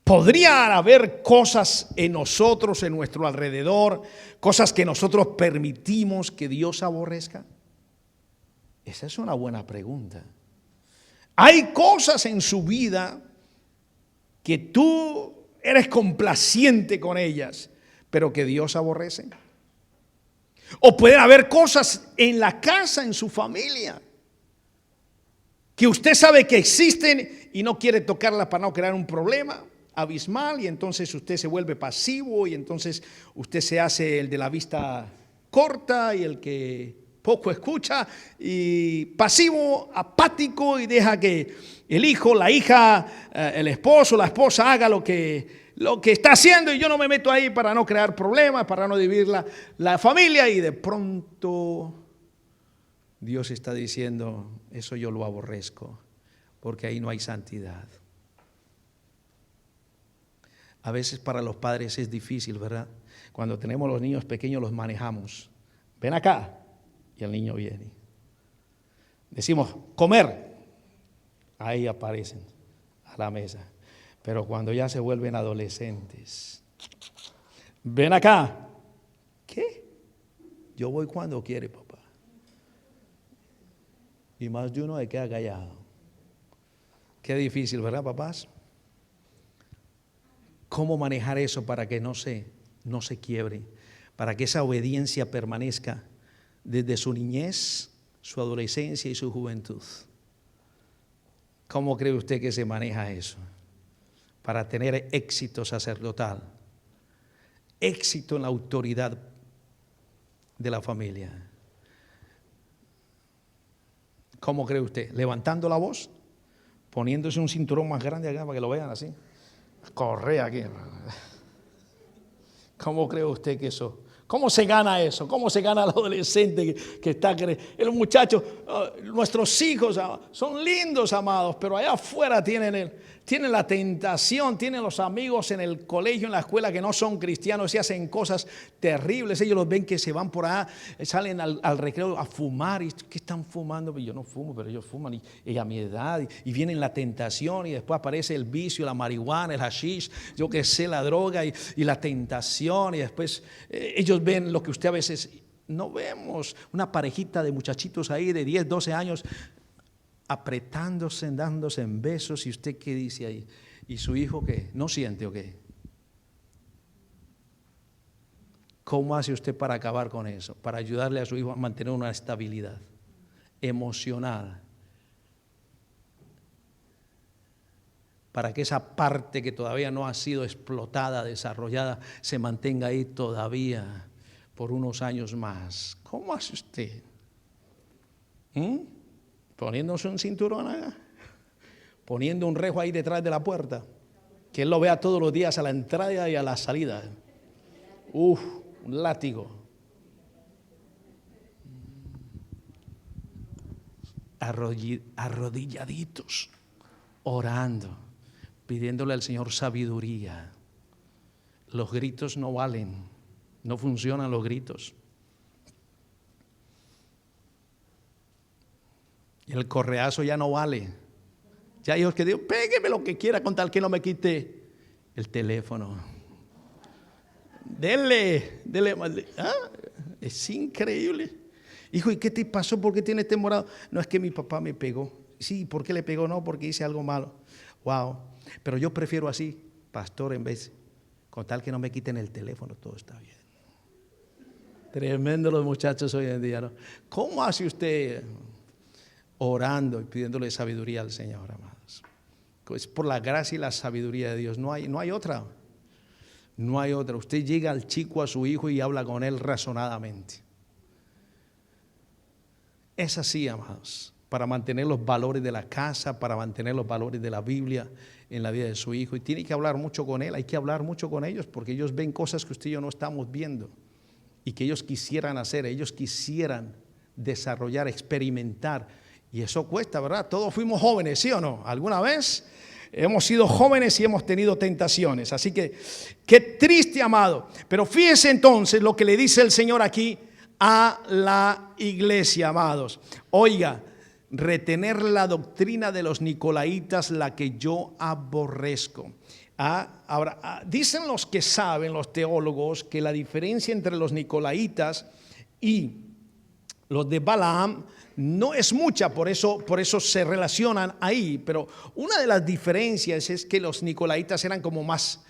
podría haber cosas en nosotros, en nuestro alrededor, cosas que nosotros permitimos que Dios aborrezca. Esa es una buena pregunta. Hay cosas en su vida que tú eres complaciente con ellas, pero que Dios aborrece. O pueden haber cosas en la casa, en su familia, que usted sabe que existen y no quiere tocarlas para no crear un problema. abismal y entonces usted se vuelve pasivo y entonces usted se hace el de la vista corta y el que poco escucha y pasivo, apático y deja que el hijo, la hija, el esposo, la esposa haga lo que está haciendo y yo no me meto ahí para no crear problemas, para no dividir la familia y de pronto Dios está diciendo, eso yo lo aborrezco porque ahí no hay santidad. A veces para los padres es difícil, ¿verdad? Cuando tenemos los niños pequeños los manejamos. Ven acá. Y el niño viene. Decimos, comer. Ahí aparecen a la mesa. Pero cuando ya se vuelven adolescentes. Ven acá. ¿Qué? Yo voy cuando quiere, papá. Y más de uno se queda callado. Qué difícil, ¿verdad, papás? ¿Cómo manejar eso para que no se quiebre? Para que esa obediencia permanezca desde su niñez, su adolescencia y su juventud. ¿Cómo cree usted que se maneja eso? Para tener éxito sacerdotal, éxito en la autoridad de la familia. ¿Cómo cree usted? ¿Levantando la voz? ¿Poniéndose un cinturón más grande acá para que lo vean así? Corre aquí. ¿Cómo cree usted que eso? ¿Cómo se gana eso? ¿Cómo se gana el adolescente que está el muchacho? Nuestros hijos son lindos, amados, pero allá afuera tienen la tentación, tienen los amigos en el colegio, en la escuela que no son cristianos y hacen cosas terribles. Ellos los ven que se van por allá, salen al recreo a fumar. ¿Y qué están fumando? Pues yo no fumo, pero ellos fuman y a mi edad. Y viene la tentación y después aparece el vicio, la marihuana, el hashish, yo qué sé, la droga y la tentación. Y después ellos ven lo que usted a veces no vemos. Una parejita de muchachitos ahí de 10, 12 años apretándose, dándose en besos. ¿Y usted qué dice ahí? ¿Y su hijo qué? ¿No siente o qué? ¿Cómo hace usted para acabar con eso? Para ayudarle a su hijo a mantener una estabilidad emocional. Para que esa parte que todavía no ha sido explotada, desarrollada, se mantenga ahí todavía por unos años más. ¿Cómo hace usted? Poniéndose un cinturón acá, poniendo un rejo ahí detrás de la puerta, que él lo vea todos los días a la entrada y a la salida. Un látigo. Arrodilladitos, orando, pidiéndole al Señor sabiduría. Los gritos no valen, no funcionan los gritos. El correazo ya no vale. Ya hay hijos que digo, pégueme lo que quiera con tal que no me quite el teléfono. Dele. Es increíble. Hijo, ¿y qué te pasó? ¿Por qué tienes temorado? No, es que mi papá me pegó. Sí, ¿por qué le pegó? No, porque hice algo malo. Wow. Pero yo prefiero así, pastor, en vez, con tal que no me quiten el teléfono, todo está bien. Tremendo los muchachos hoy en día, ¿no? ¿Cómo hace usted? Orando y pidiéndole sabiduría al Señor, amados. Es por la gracia y la sabiduría de Dios. No hay otra. No hay otra. Usted llega al chico, a su hijo y habla con él razonadamente. Es así, amados. Para mantener los valores de la casa, para mantener los valores de la Biblia en la vida de su hijo. Y tiene que hablar mucho con él. Hay que hablar mucho con ellos porque ellos ven cosas que usted y yo no estamos viendo. Y que ellos quisieran hacer. Ellos quisieran desarrollar, experimentar. Y eso cuesta, ¿verdad? Todos fuimos jóvenes, ¿sí o no? ¿Alguna vez? Hemos sido jóvenes y hemos tenido tentaciones. Así que, qué triste, amado. Pero fíjese entonces lo que le dice el Señor aquí a la iglesia, amados. Oiga, retener la doctrina de los nicolaitas, la que yo aborrezco. Ahora, dicen los que saben, los teólogos, que la diferencia entre los nicolaitas y los de Balaam no es mucha, por eso se relacionan ahí, pero una de las diferencias es que los nicolaitas eran como más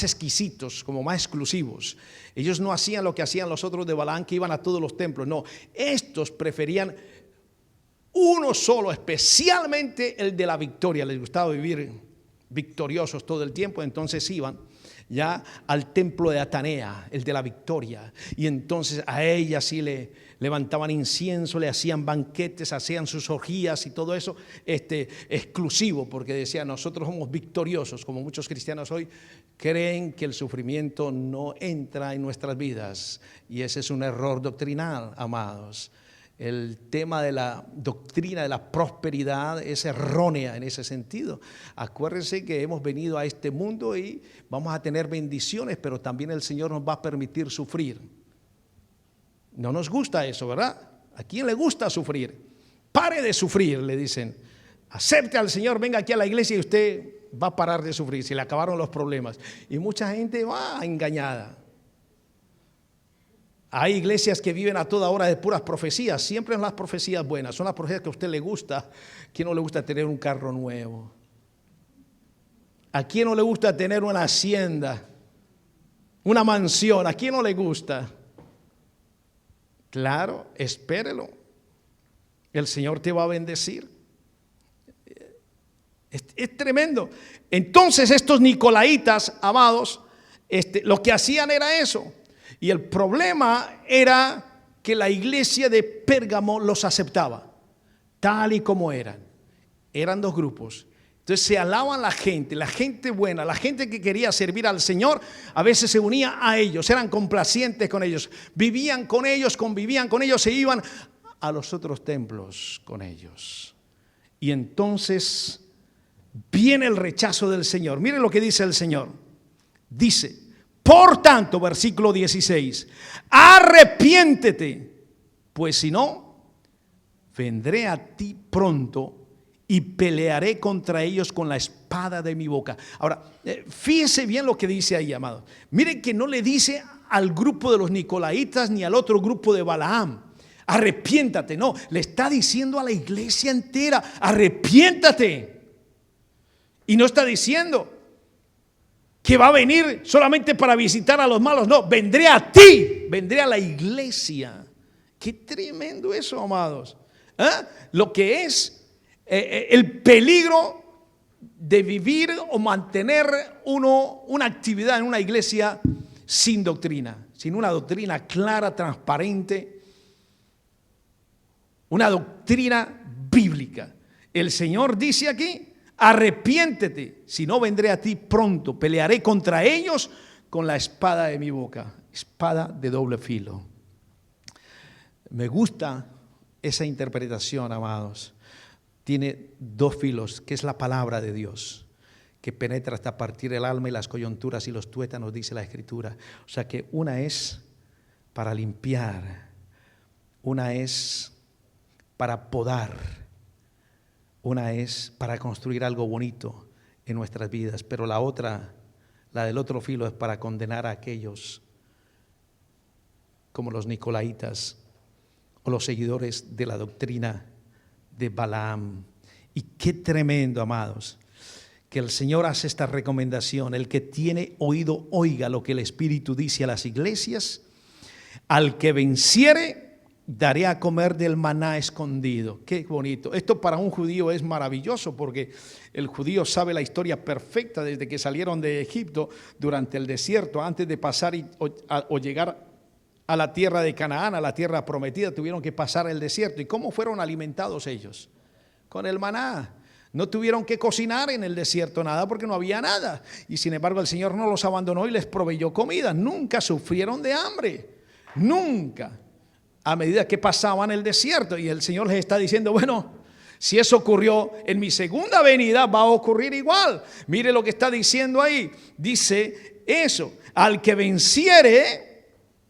exquisitos, como más exclusivos. Ellos no hacían lo que hacían los otros de Balaam, que iban a todos los templos. No, estos preferían uno solo, especialmente el de la victoria. Les gustaba vivir victoriosos todo el tiempo. Entonces iban ya al templo de Atenea, el de la victoria, y entonces a ella sí le levantaban incienso, le hacían banquetes, hacían sus orgías y todo eso exclusivo, porque decían: nosotros somos victoriosos. Como muchos cristianos hoy creen que el sufrimiento no entra en nuestras vidas, y ese es un error doctrinal, amados. El tema de la doctrina de la prosperidad es errónea en ese sentido. Acuérdense que hemos venido a este mundo y vamos a tener bendiciones, pero también el Señor nos va a permitir sufrir. No nos gusta eso, ¿verdad? ¿A quién le gusta sufrir? Pare de sufrir, le dicen. Acepte al Señor, venga aquí a la iglesia y usted va a parar de sufrir. Se le acabaron los problemas. Y mucha gente va engañada. Hay iglesias que viven a toda hora de puras profecías. Siempre son las profecías buenas. Son las profecías que a usted le gusta. ¿A quién no le gusta tener un carro nuevo? ¿A quién no le gusta tener una hacienda? Una mansión. ¿A quién no le gusta? Claro, espérelo. El Señor te va a bendecir. Es tremendo. Entonces estos nicolaitas, amados, lo que hacían era eso. Y el problema era que la iglesia de Pérgamo los aceptaba, tal y como eran. Eran dos grupos. Entonces se alaban la gente buena, la gente que quería servir al Señor, a veces se unía a ellos, eran complacientes con ellos, vivían con ellos, convivían con ellos, se iban a los otros templos con ellos. Y entonces viene el rechazo del Señor. Miren lo que dice el Señor. Dice: por tanto, versículo 16, arrepiéntete, pues si no, vendré a ti pronto y pelearé contra ellos con la espada de mi boca. Ahora, fíjese bien lo que dice ahí, amado. Miren que no le dice al grupo de los nicolaitas ni al otro grupo de Balaam: arrepiéntate. No, le está diciendo a la iglesia entera: arrepiéntate. Y no está diciendo que va a venir solamente para visitar a los malos. No, vendré a ti, vendré a la iglesia. Qué tremendo eso, amados. Lo que es el peligro de vivir o mantener una actividad en una iglesia sin doctrina, sin una doctrina clara, transparente, una doctrina bíblica. El Señor dice aquí: arrepiéntete, si no vendré a ti pronto, pelearé contra ellos con la espada de mi boca. Espada de doble filo. Me gusta esa interpretación, amados. Tiene dos filos, que es la palabra de Dios, que penetra hasta partir el alma y las coyunturas y los tuétanos, dice la Escritura. O sea que una es para limpiar, una es para podar, una es para construir algo bonito en nuestras vidas, pero la otra, la del otro filo, es para condenar a aquellos como los nicolaitas o los seguidores de la doctrina de Balaam. Y qué tremendo, amados, que el Señor hace esta recomendación: el que tiene oído, oiga lo que el Espíritu dice a las iglesias. Al que venciere, daré a comer del maná escondido. Qué bonito. Esto para un judío es maravilloso, porque el judío sabe la historia perfecta desde que salieron de Egipto durante el desierto, antes de pasar o llegar a la tierra de Canaán, a la tierra prometida. Tuvieron que pasar el desierto. ¿Y cómo fueron alimentados ellos? Con el maná. No tuvieron que cocinar en el desierto nada, porque no había nada. Y sin embargo el Señor no los abandonó y les proveyó comida. Nunca sufrieron de hambre. Nunca. A medida que pasaban el desierto, y el Señor les está diciendo: bueno, si eso ocurrió en mi segunda venida, va a ocurrir igual. Mire lo que está diciendo ahí. Dice eso: al que venciere,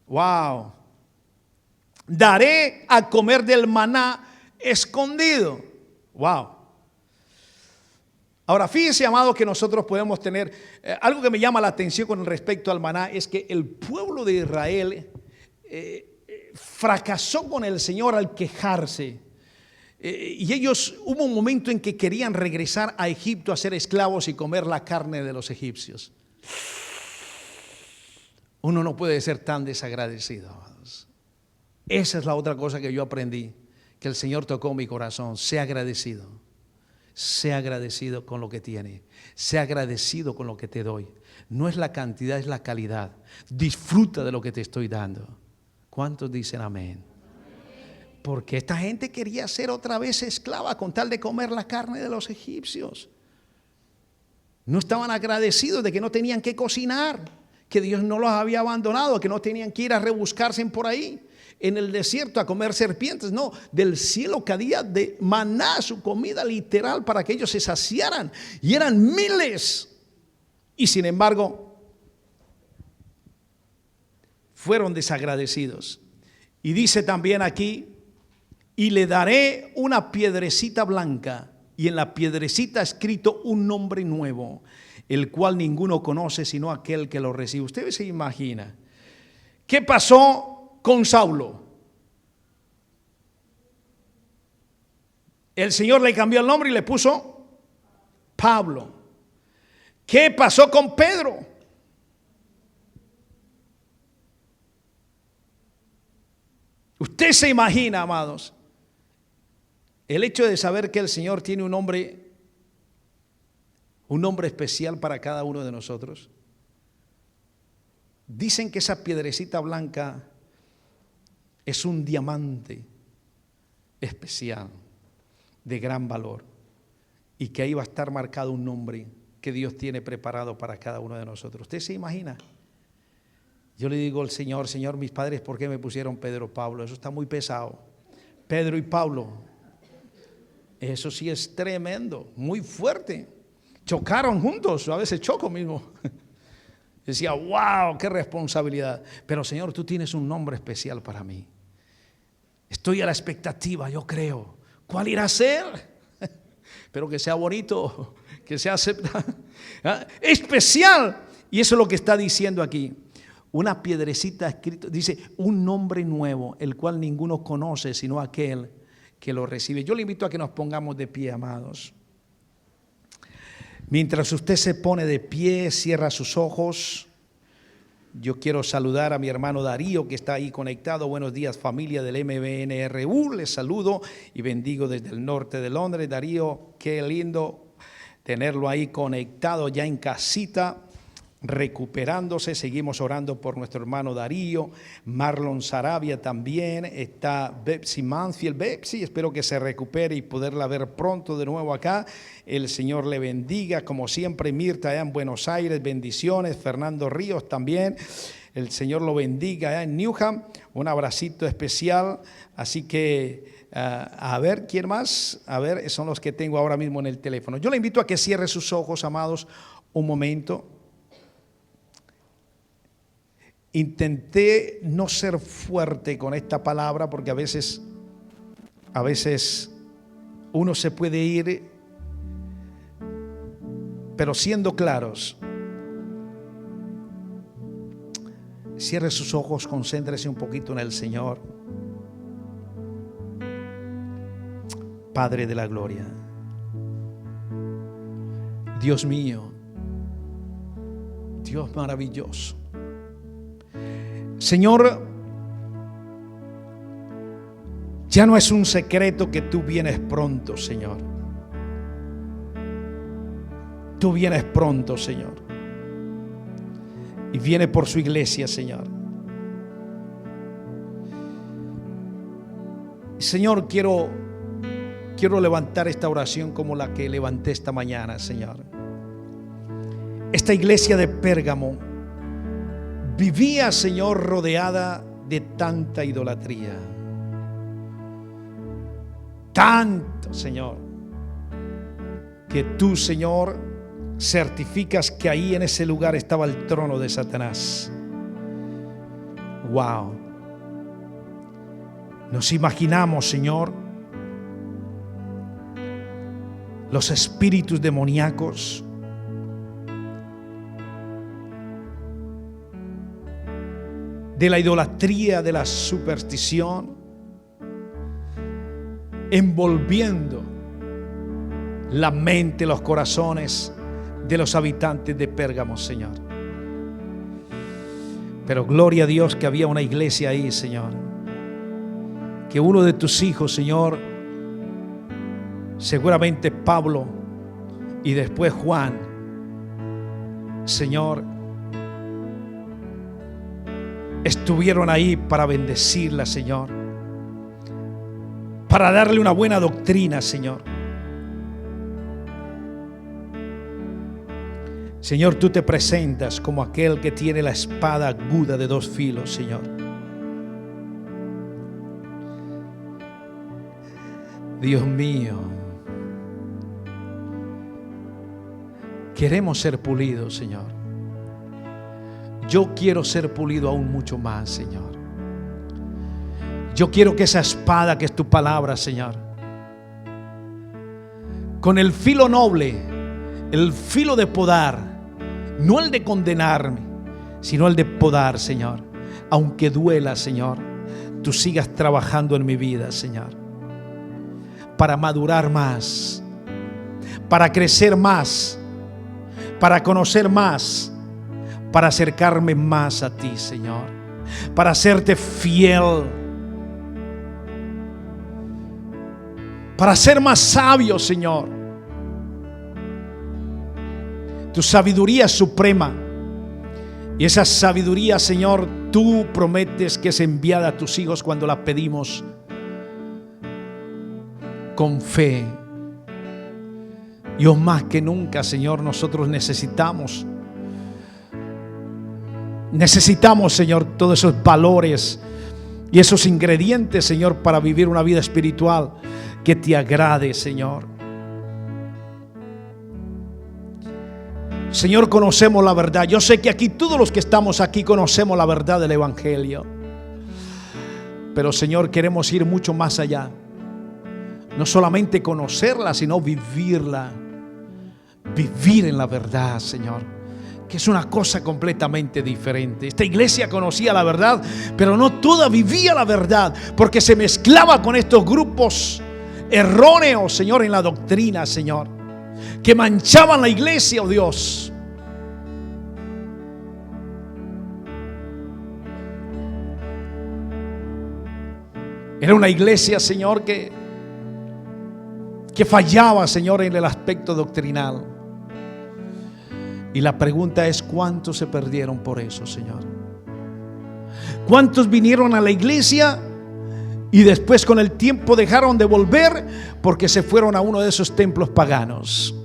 wow, daré a comer del maná escondido. Wow. Ahora, fíjese, amado, que nosotros podemos tener algo que me llama la atención con respecto al maná: es que el pueblo de Israel fracasó con el Señor al quejarse. Y ellos, hubo un momento en que querían regresar a Egipto a ser esclavos y comer la carne de los egipcios. Uno no puede ser tan desagradecido, amados. Esa es la otra cosa que yo aprendí, que el Señor tocó mi corazón: sea agradecido. Sea agradecido con lo que tiene. Sea agradecido con lo que te doy. No es la cantidad, es la calidad. Disfruta de lo que te estoy dando. ¿Cuántos dicen amén? Porque esta gente quería ser otra vez esclava con tal de comer la carne de los egipcios. No estaban agradecidos de que no tenían que cocinar, que Dios no los había abandonado, que no tenían que ir a rebuscarse por ahí en el desierto a comer serpientes. No, del cielo caía de maná, su comida literal, para que ellos se saciaran. Y eran miles. Y sin embargo, fueron desagradecidos. Y dice también aquí: y le daré una piedrecita blanca, y en la piedrecita escrito un nombre nuevo, el cual ninguno conoce sino aquel que lo recibe. Usted se imagina qué pasó con Saulo. El Señor le cambió el nombre y le puso Pablo. ¿Qué pasó con Pedro? Usted se imagina, amados, el hecho de saber que el Señor tiene un nombre especial para cada uno de nosotros. Dicen que esa piedrecita blanca es un diamante especial, de gran valor, y que ahí va a estar marcado un nombre que Dios tiene preparado para cada uno de nosotros. ¿Usted se imagina? Yo le digo al Señor: Señor, mis padres, ¿por qué me pusieron Pedro, Pablo? Eso está muy pesado. Pedro y Pablo, eso sí es tremendo, muy fuerte. Chocaron juntos, a veces choco mismo. Decía: wow, qué responsabilidad. Pero Señor, tú tienes un nombre especial para mí. Estoy a la expectativa, yo creo. ¿Cuál irá a ser? Pero que sea bonito, que sea aceptado, especial. Y eso es lo que está diciendo aquí. Una piedrecita escrita, dice: un nombre nuevo, el cual ninguno conoce sino aquel que lo recibe. Yo le invito a que nos pongamos de pie, amados. Mientras usted se pone de pie, cierra sus ojos. Yo quiero saludar a mi hermano Darío, que está ahí conectado. Buenos días, familia del MBNRU. Les saludo y bendigo desde el norte de Londres. Darío, qué lindo tenerlo ahí conectado ya en casita, recuperándose. Seguimos orando por nuestro hermano Darío. Marlon Sarabia también. Está Betsy Mansfield. Betsy, espero que se recupere y poderla ver pronto de nuevo acá. El Señor le bendiga, como siempre. Mirta allá en Buenos Aires, bendiciones. Fernando Ríos también, el Señor lo bendiga allá en Newham. Un abracito especial. Así que a ver, ¿quién más? A ver, son los que tengo ahora mismo en el teléfono. Yo le invito a que cierre sus ojos, amados, un momento. Intenté no ser fuerte con esta palabra, porque a veces uno se puede ir, pero siendo claros. Cierre sus ojos, concéntrese un poquito en el Señor. Padre de la gloria, Dios mío, Dios maravilloso. Señor, ya no es un secreto que tú vienes pronto, Señor. Tú vienes pronto, Señor. Y viene por su iglesia, Señor. Señor, quiero levantar esta oración como la que levanté esta mañana, Señor. Esta iglesia de Pérgamo vivía, Señor, rodeada de tanta idolatría. Tanto, Señor, que tú, Señor, certificas que ahí en ese lugar estaba el trono de Satanás. Wow. Nos imaginamos, Señor, los espíritus demoníacos de la idolatría, de la superstición, envolviendo la mente, los corazones de los habitantes de Pérgamo, Señor. Pero gloria a Dios que había una iglesia ahí, Señor, que uno de tus hijos, Señor, seguramente Pablo y después Juan, Señor, estuvieron ahí para bendecirla, Señor, para darle una buena doctrina, Señor. Señor, tú te presentas como aquel que tiene la espada aguda de dos filos, Señor. Dios mío, queremos ser pulidos, Señor. Yo quiero ser pulido aún mucho más, Señor. Yo quiero que esa espada que es tu palabra, Señor, con el filo noble, el filo de podar, no el de condenarme, sino el de podar, Señor. Aunque duela, Señor, tú sigas trabajando en mi vida, Señor, para madurar más, para crecer más, para conocer más, para acercarme más a ti, Señor, para hacerte fiel, para ser más sabio, Señor. Tu sabiduría es suprema, y esa sabiduría, Señor, tú prometes que es enviada a tus hijos cuando la pedimos con fe. Y hoy más que nunca, Señor, nosotros necesitamos, Señor, todos esos valores y esos ingredientes, Señor, para vivir una vida espiritual que te agrade, Señor. Señor, conocemos la verdad. Yo sé que aquí todos los que estamos aquí conocemos la verdad del Evangelio. Pero, Señor, queremos ir mucho más allá. No solamente conocerla, sino vivirla. Vivir en la verdad, Señor, que es una cosa completamente diferente. Esta iglesia conocía la verdad, pero no toda vivía la verdad, porque se mezclaba con estos grupos erróneos, Señor, en la doctrina, Señor, que manchaban la iglesia, oh Dios. Era una iglesia, Señor, que fallaba, Señor, en el aspecto doctrinal. Y la pregunta es: ¿cuántos se perdieron por eso, Señor? ¿Cuántos vinieron a la iglesia y después con el tiempo dejaron de volver porque se fueron a uno de esos templos paganos?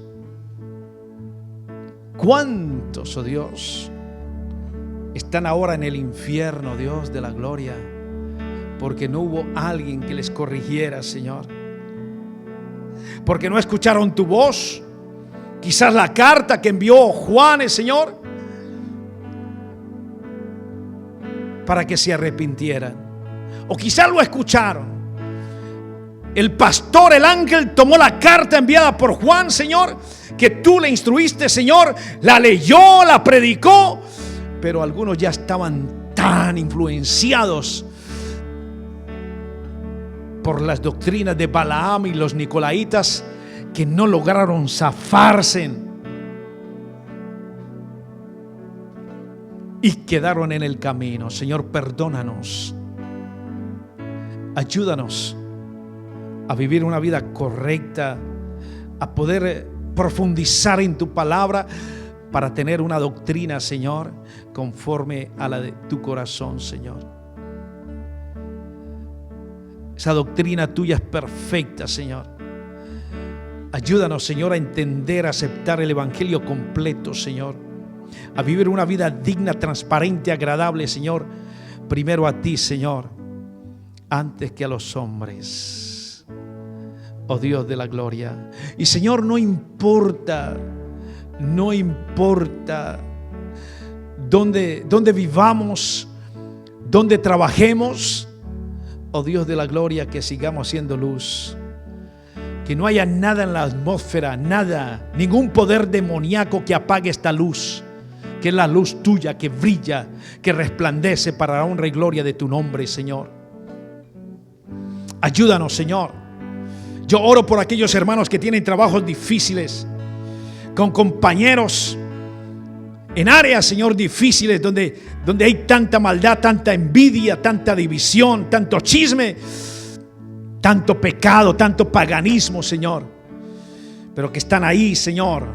¿Cuántos, oh Dios, están ahora en el infierno, Dios de la gloria, porque no hubo alguien que les corrigiera, Señor? Porque no escucharon tu voz. Quizás la carta que envió Juan, Señor, para que se arrepintieran. O quizás lo escucharon. El pastor, el ángel, tomó la carta enviada por Juan, Señor, que tú le instruiste, Señor, la leyó, la predicó, pero algunos ya estaban tan influenciados por las doctrinas de Balaam y los Nicolaitas que no lograron zafarse y quedaron en el camino. Señor, perdónanos. Ayúdanos a vivir una vida correcta, a poder profundizar en tu palabra para tener una doctrina, Señor, conforme a la de tu corazón, Señor. Esa doctrina tuya es perfecta, Señor. Ayúdanos, Señor, a entender, a aceptar el Evangelio completo, Señor. A vivir una vida digna, transparente, agradable, Señor. Primero a ti, Señor, antes que a los hombres. Oh Dios de la gloria. Y, Señor, no importa dónde vivamos, dónde trabajemos. Oh Dios de la gloria, que sigamos siendo luz. Que no haya nada en la atmósfera, nada, ningún poder demoníaco que apague esta luz, que es la luz tuya que brilla, que resplandece para la honra y gloria de tu nombre, Señor. Ayúdanos, Señor. Yo oro por aquellos hermanos que tienen trabajos difíciles, con compañeros en áreas, Señor, difíciles, donde hay tanta maldad, tanta envidia, tanta división, tanto chisme, tanto pecado, tanto paganismo, Señor. pero que están ahí, Señor.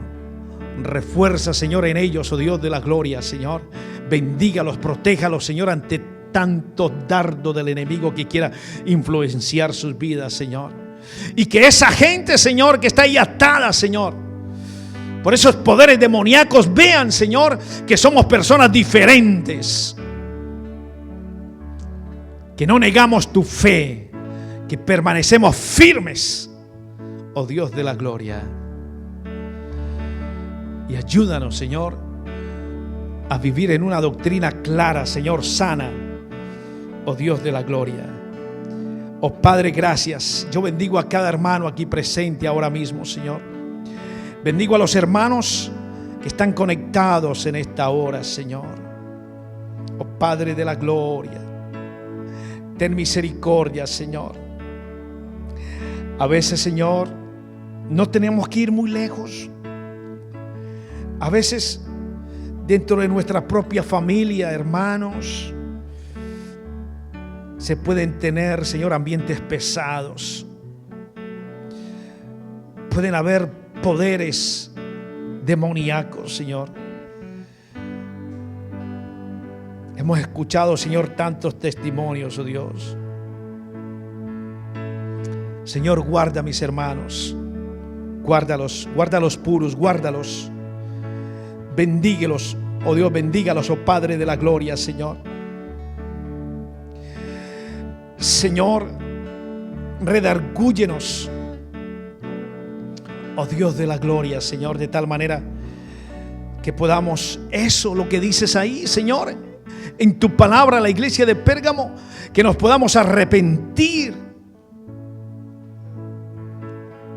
Refuerza, Señor, en ellos, oh Dios de la gloria, Señor. Bendígalos, protéjalos, Señor, ante tanto dardo del enemigo que quiera influenciar sus vidas, Señor. Y que esa gente, Señor, que está ahí atada, Señor, por esos poderes demoníacos, vean, Señor, que somos personas diferentes, que no negamos tu fe, que permanecemos firmes, oh Dios de la gloria. Y ayúdanos, Señor, a vivir en una doctrina clara, Señor, sana, oh Dios de la gloria. Oh Padre, gracias. Yo bendigo a cada hermano aquí presente ahora mismo, Señor. Bendigo a los hermanos que están conectados en esta hora, Señor. Oh Padre de la gloria, ten misericordia, Señor. A veces, Señor, no tenemos que ir muy lejos. A veces, dentro de nuestra propia familia, hermanos, se pueden tener, Señor, ambientes pesados. Pueden haber poderes demoníacos, Señor. Hemos escuchado, Señor, tantos testimonios, oh Dios. Señor, guarda a mis hermanos. Guárdalos, guárdalos puros, guárdalos. Bendíguelos, oh Dios, bendígalos, oh Padre de la gloria, Señor. Señor, redargúyenos, oh Dios de la gloria, Señor, de tal manera que podamos, eso lo que dices ahí, Señor, en tu palabra, la iglesia de Pérgamo, que nos podamos arrepentir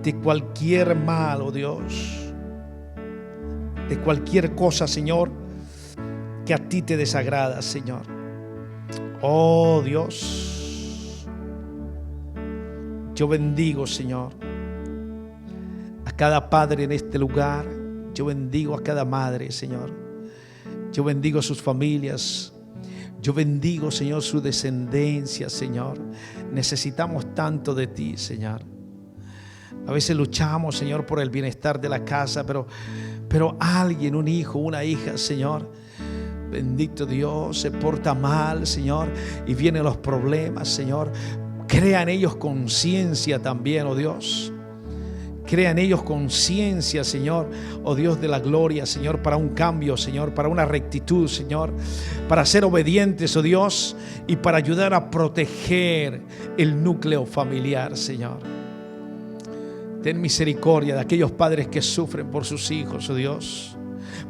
de cualquier mal, oh Dios, de cualquier cosa, Señor, que a ti te desagrada, Señor. Oh Dios, yo bendigo, Señor, a cada padre en este lugar. Yo bendigo a cada madre, Señor. Yo bendigo a sus familias. Yo bendigo, Señor, su descendencia, Señor. Necesitamos tanto de ti, Señor. A veces luchamos, Señor, por el bienestar de la casa, pero alguien, un hijo, una hija, Señor, bendito Dios, se porta mal, Señor, y vienen los problemas, Señor. Crea en ellos conciencia también, oh Dios. Crea en ellos conciencia, Señor, oh Dios de la gloria, Señor, para un cambio, Señor, para una rectitud, Señor, para ser obedientes, oh Dios, y para ayudar a proteger el núcleo familiar, Señor. Ten misericordia de aquellos padres que sufren por sus hijos, oh Dios.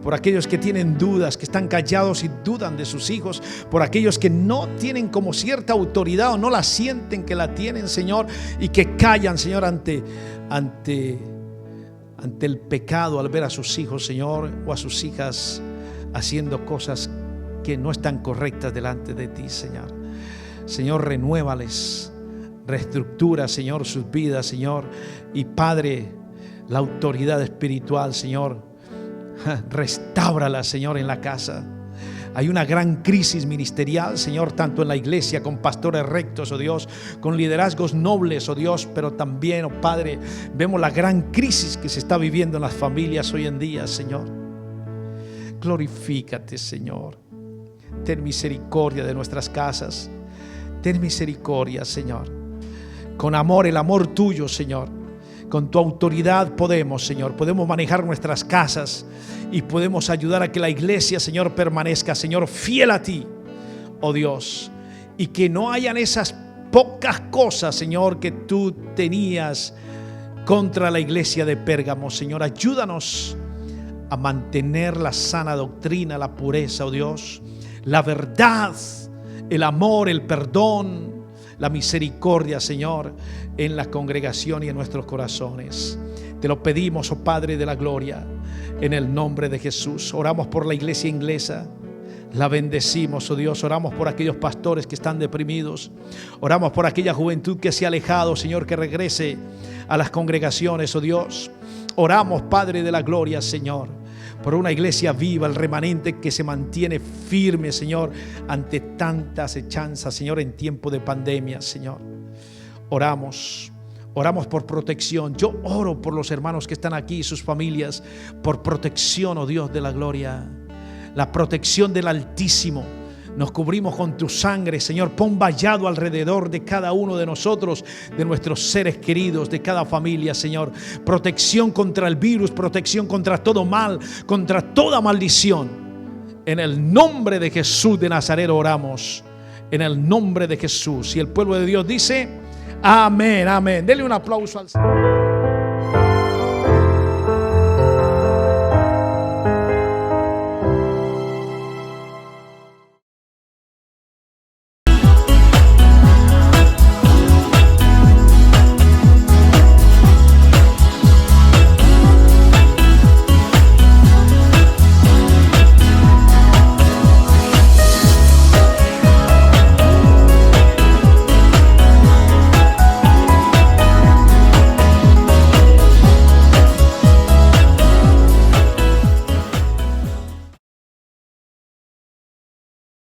Por aquellos que tienen dudas, que están callados y dudan de sus hijos. Por aquellos que no tienen como cierta autoridad o no la sienten que la tienen, Señor, y que callan, Señor, ante el pecado al ver a sus hijos, Señor, o a sus hijas haciendo cosas que no están correctas delante de ti, Señor. Señor, renuévales, reestructura, Señor, sus vidas, Señor. Y Padre, la autoridad espiritual, Señor, restáurala, Señor, en la casa. Hay una gran crisis ministerial, Señor, tanto en la iglesia, con pastores rectos, oh Dios, con liderazgos nobles, oh Dios, pero también, oh Padre, vemos la gran crisis que se está viviendo en las familias hoy en día, Señor. Glorifícate, Señor. Ten misericordia de nuestras casas. Ten misericordia, Señor. Con amor, el amor tuyo, Señor. Con tu autoridad podemos, Señor, podemos manejar nuestras casas y podemos ayudar a que la iglesia, Señor, permanezca, Señor, fiel a ti, oh Dios. Y que no hayan esas pocas cosas, Señor, que tú tenías contra la iglesia de Pérgamo. Señor, ayúdanos a mantener la sana doctrina, la pureza, oh Dios, la verdad, el amor, el perdón, la misericordia, Señor, en la congregación y en nuestros corazones. Te lo pedimos, oh Padre de la gloria, en el nombre de Jesús. Oramos por la iglesia inglesa. La bendecimos, oh Dios. Oramos por aquellos pastores que están deprimidos. Oramos por aquella juventud que se ha alejado, Señor, que regrese a las congregaciones, oh Dios. Oramos, Padre de la gloria, Señor, por una iglesia viva, el remanente que se mantiene firme, Señor, ante tanta acechanza, Señor, en tiempo de pandemia, Señor. Oramos Oramos por protección. Yo oro por los hermanos que están aquí y sus familias, por protección, oh Dios de la gloria. La protección del Altísimo. Nos cubrimos con tu sangre, Señor. Pon vallado alrededor de cada uno de nosotros, de nuestros seres queridos, de cada familia, Señor. Protección contra el virus, protección contra todo mal, contra toda maldición. En el nombre de Jesús de Nazaret oramos. En el nombre de Jesús. Y el pueblo de Dios dice: amén, amén. Denle un aplauso al Señor.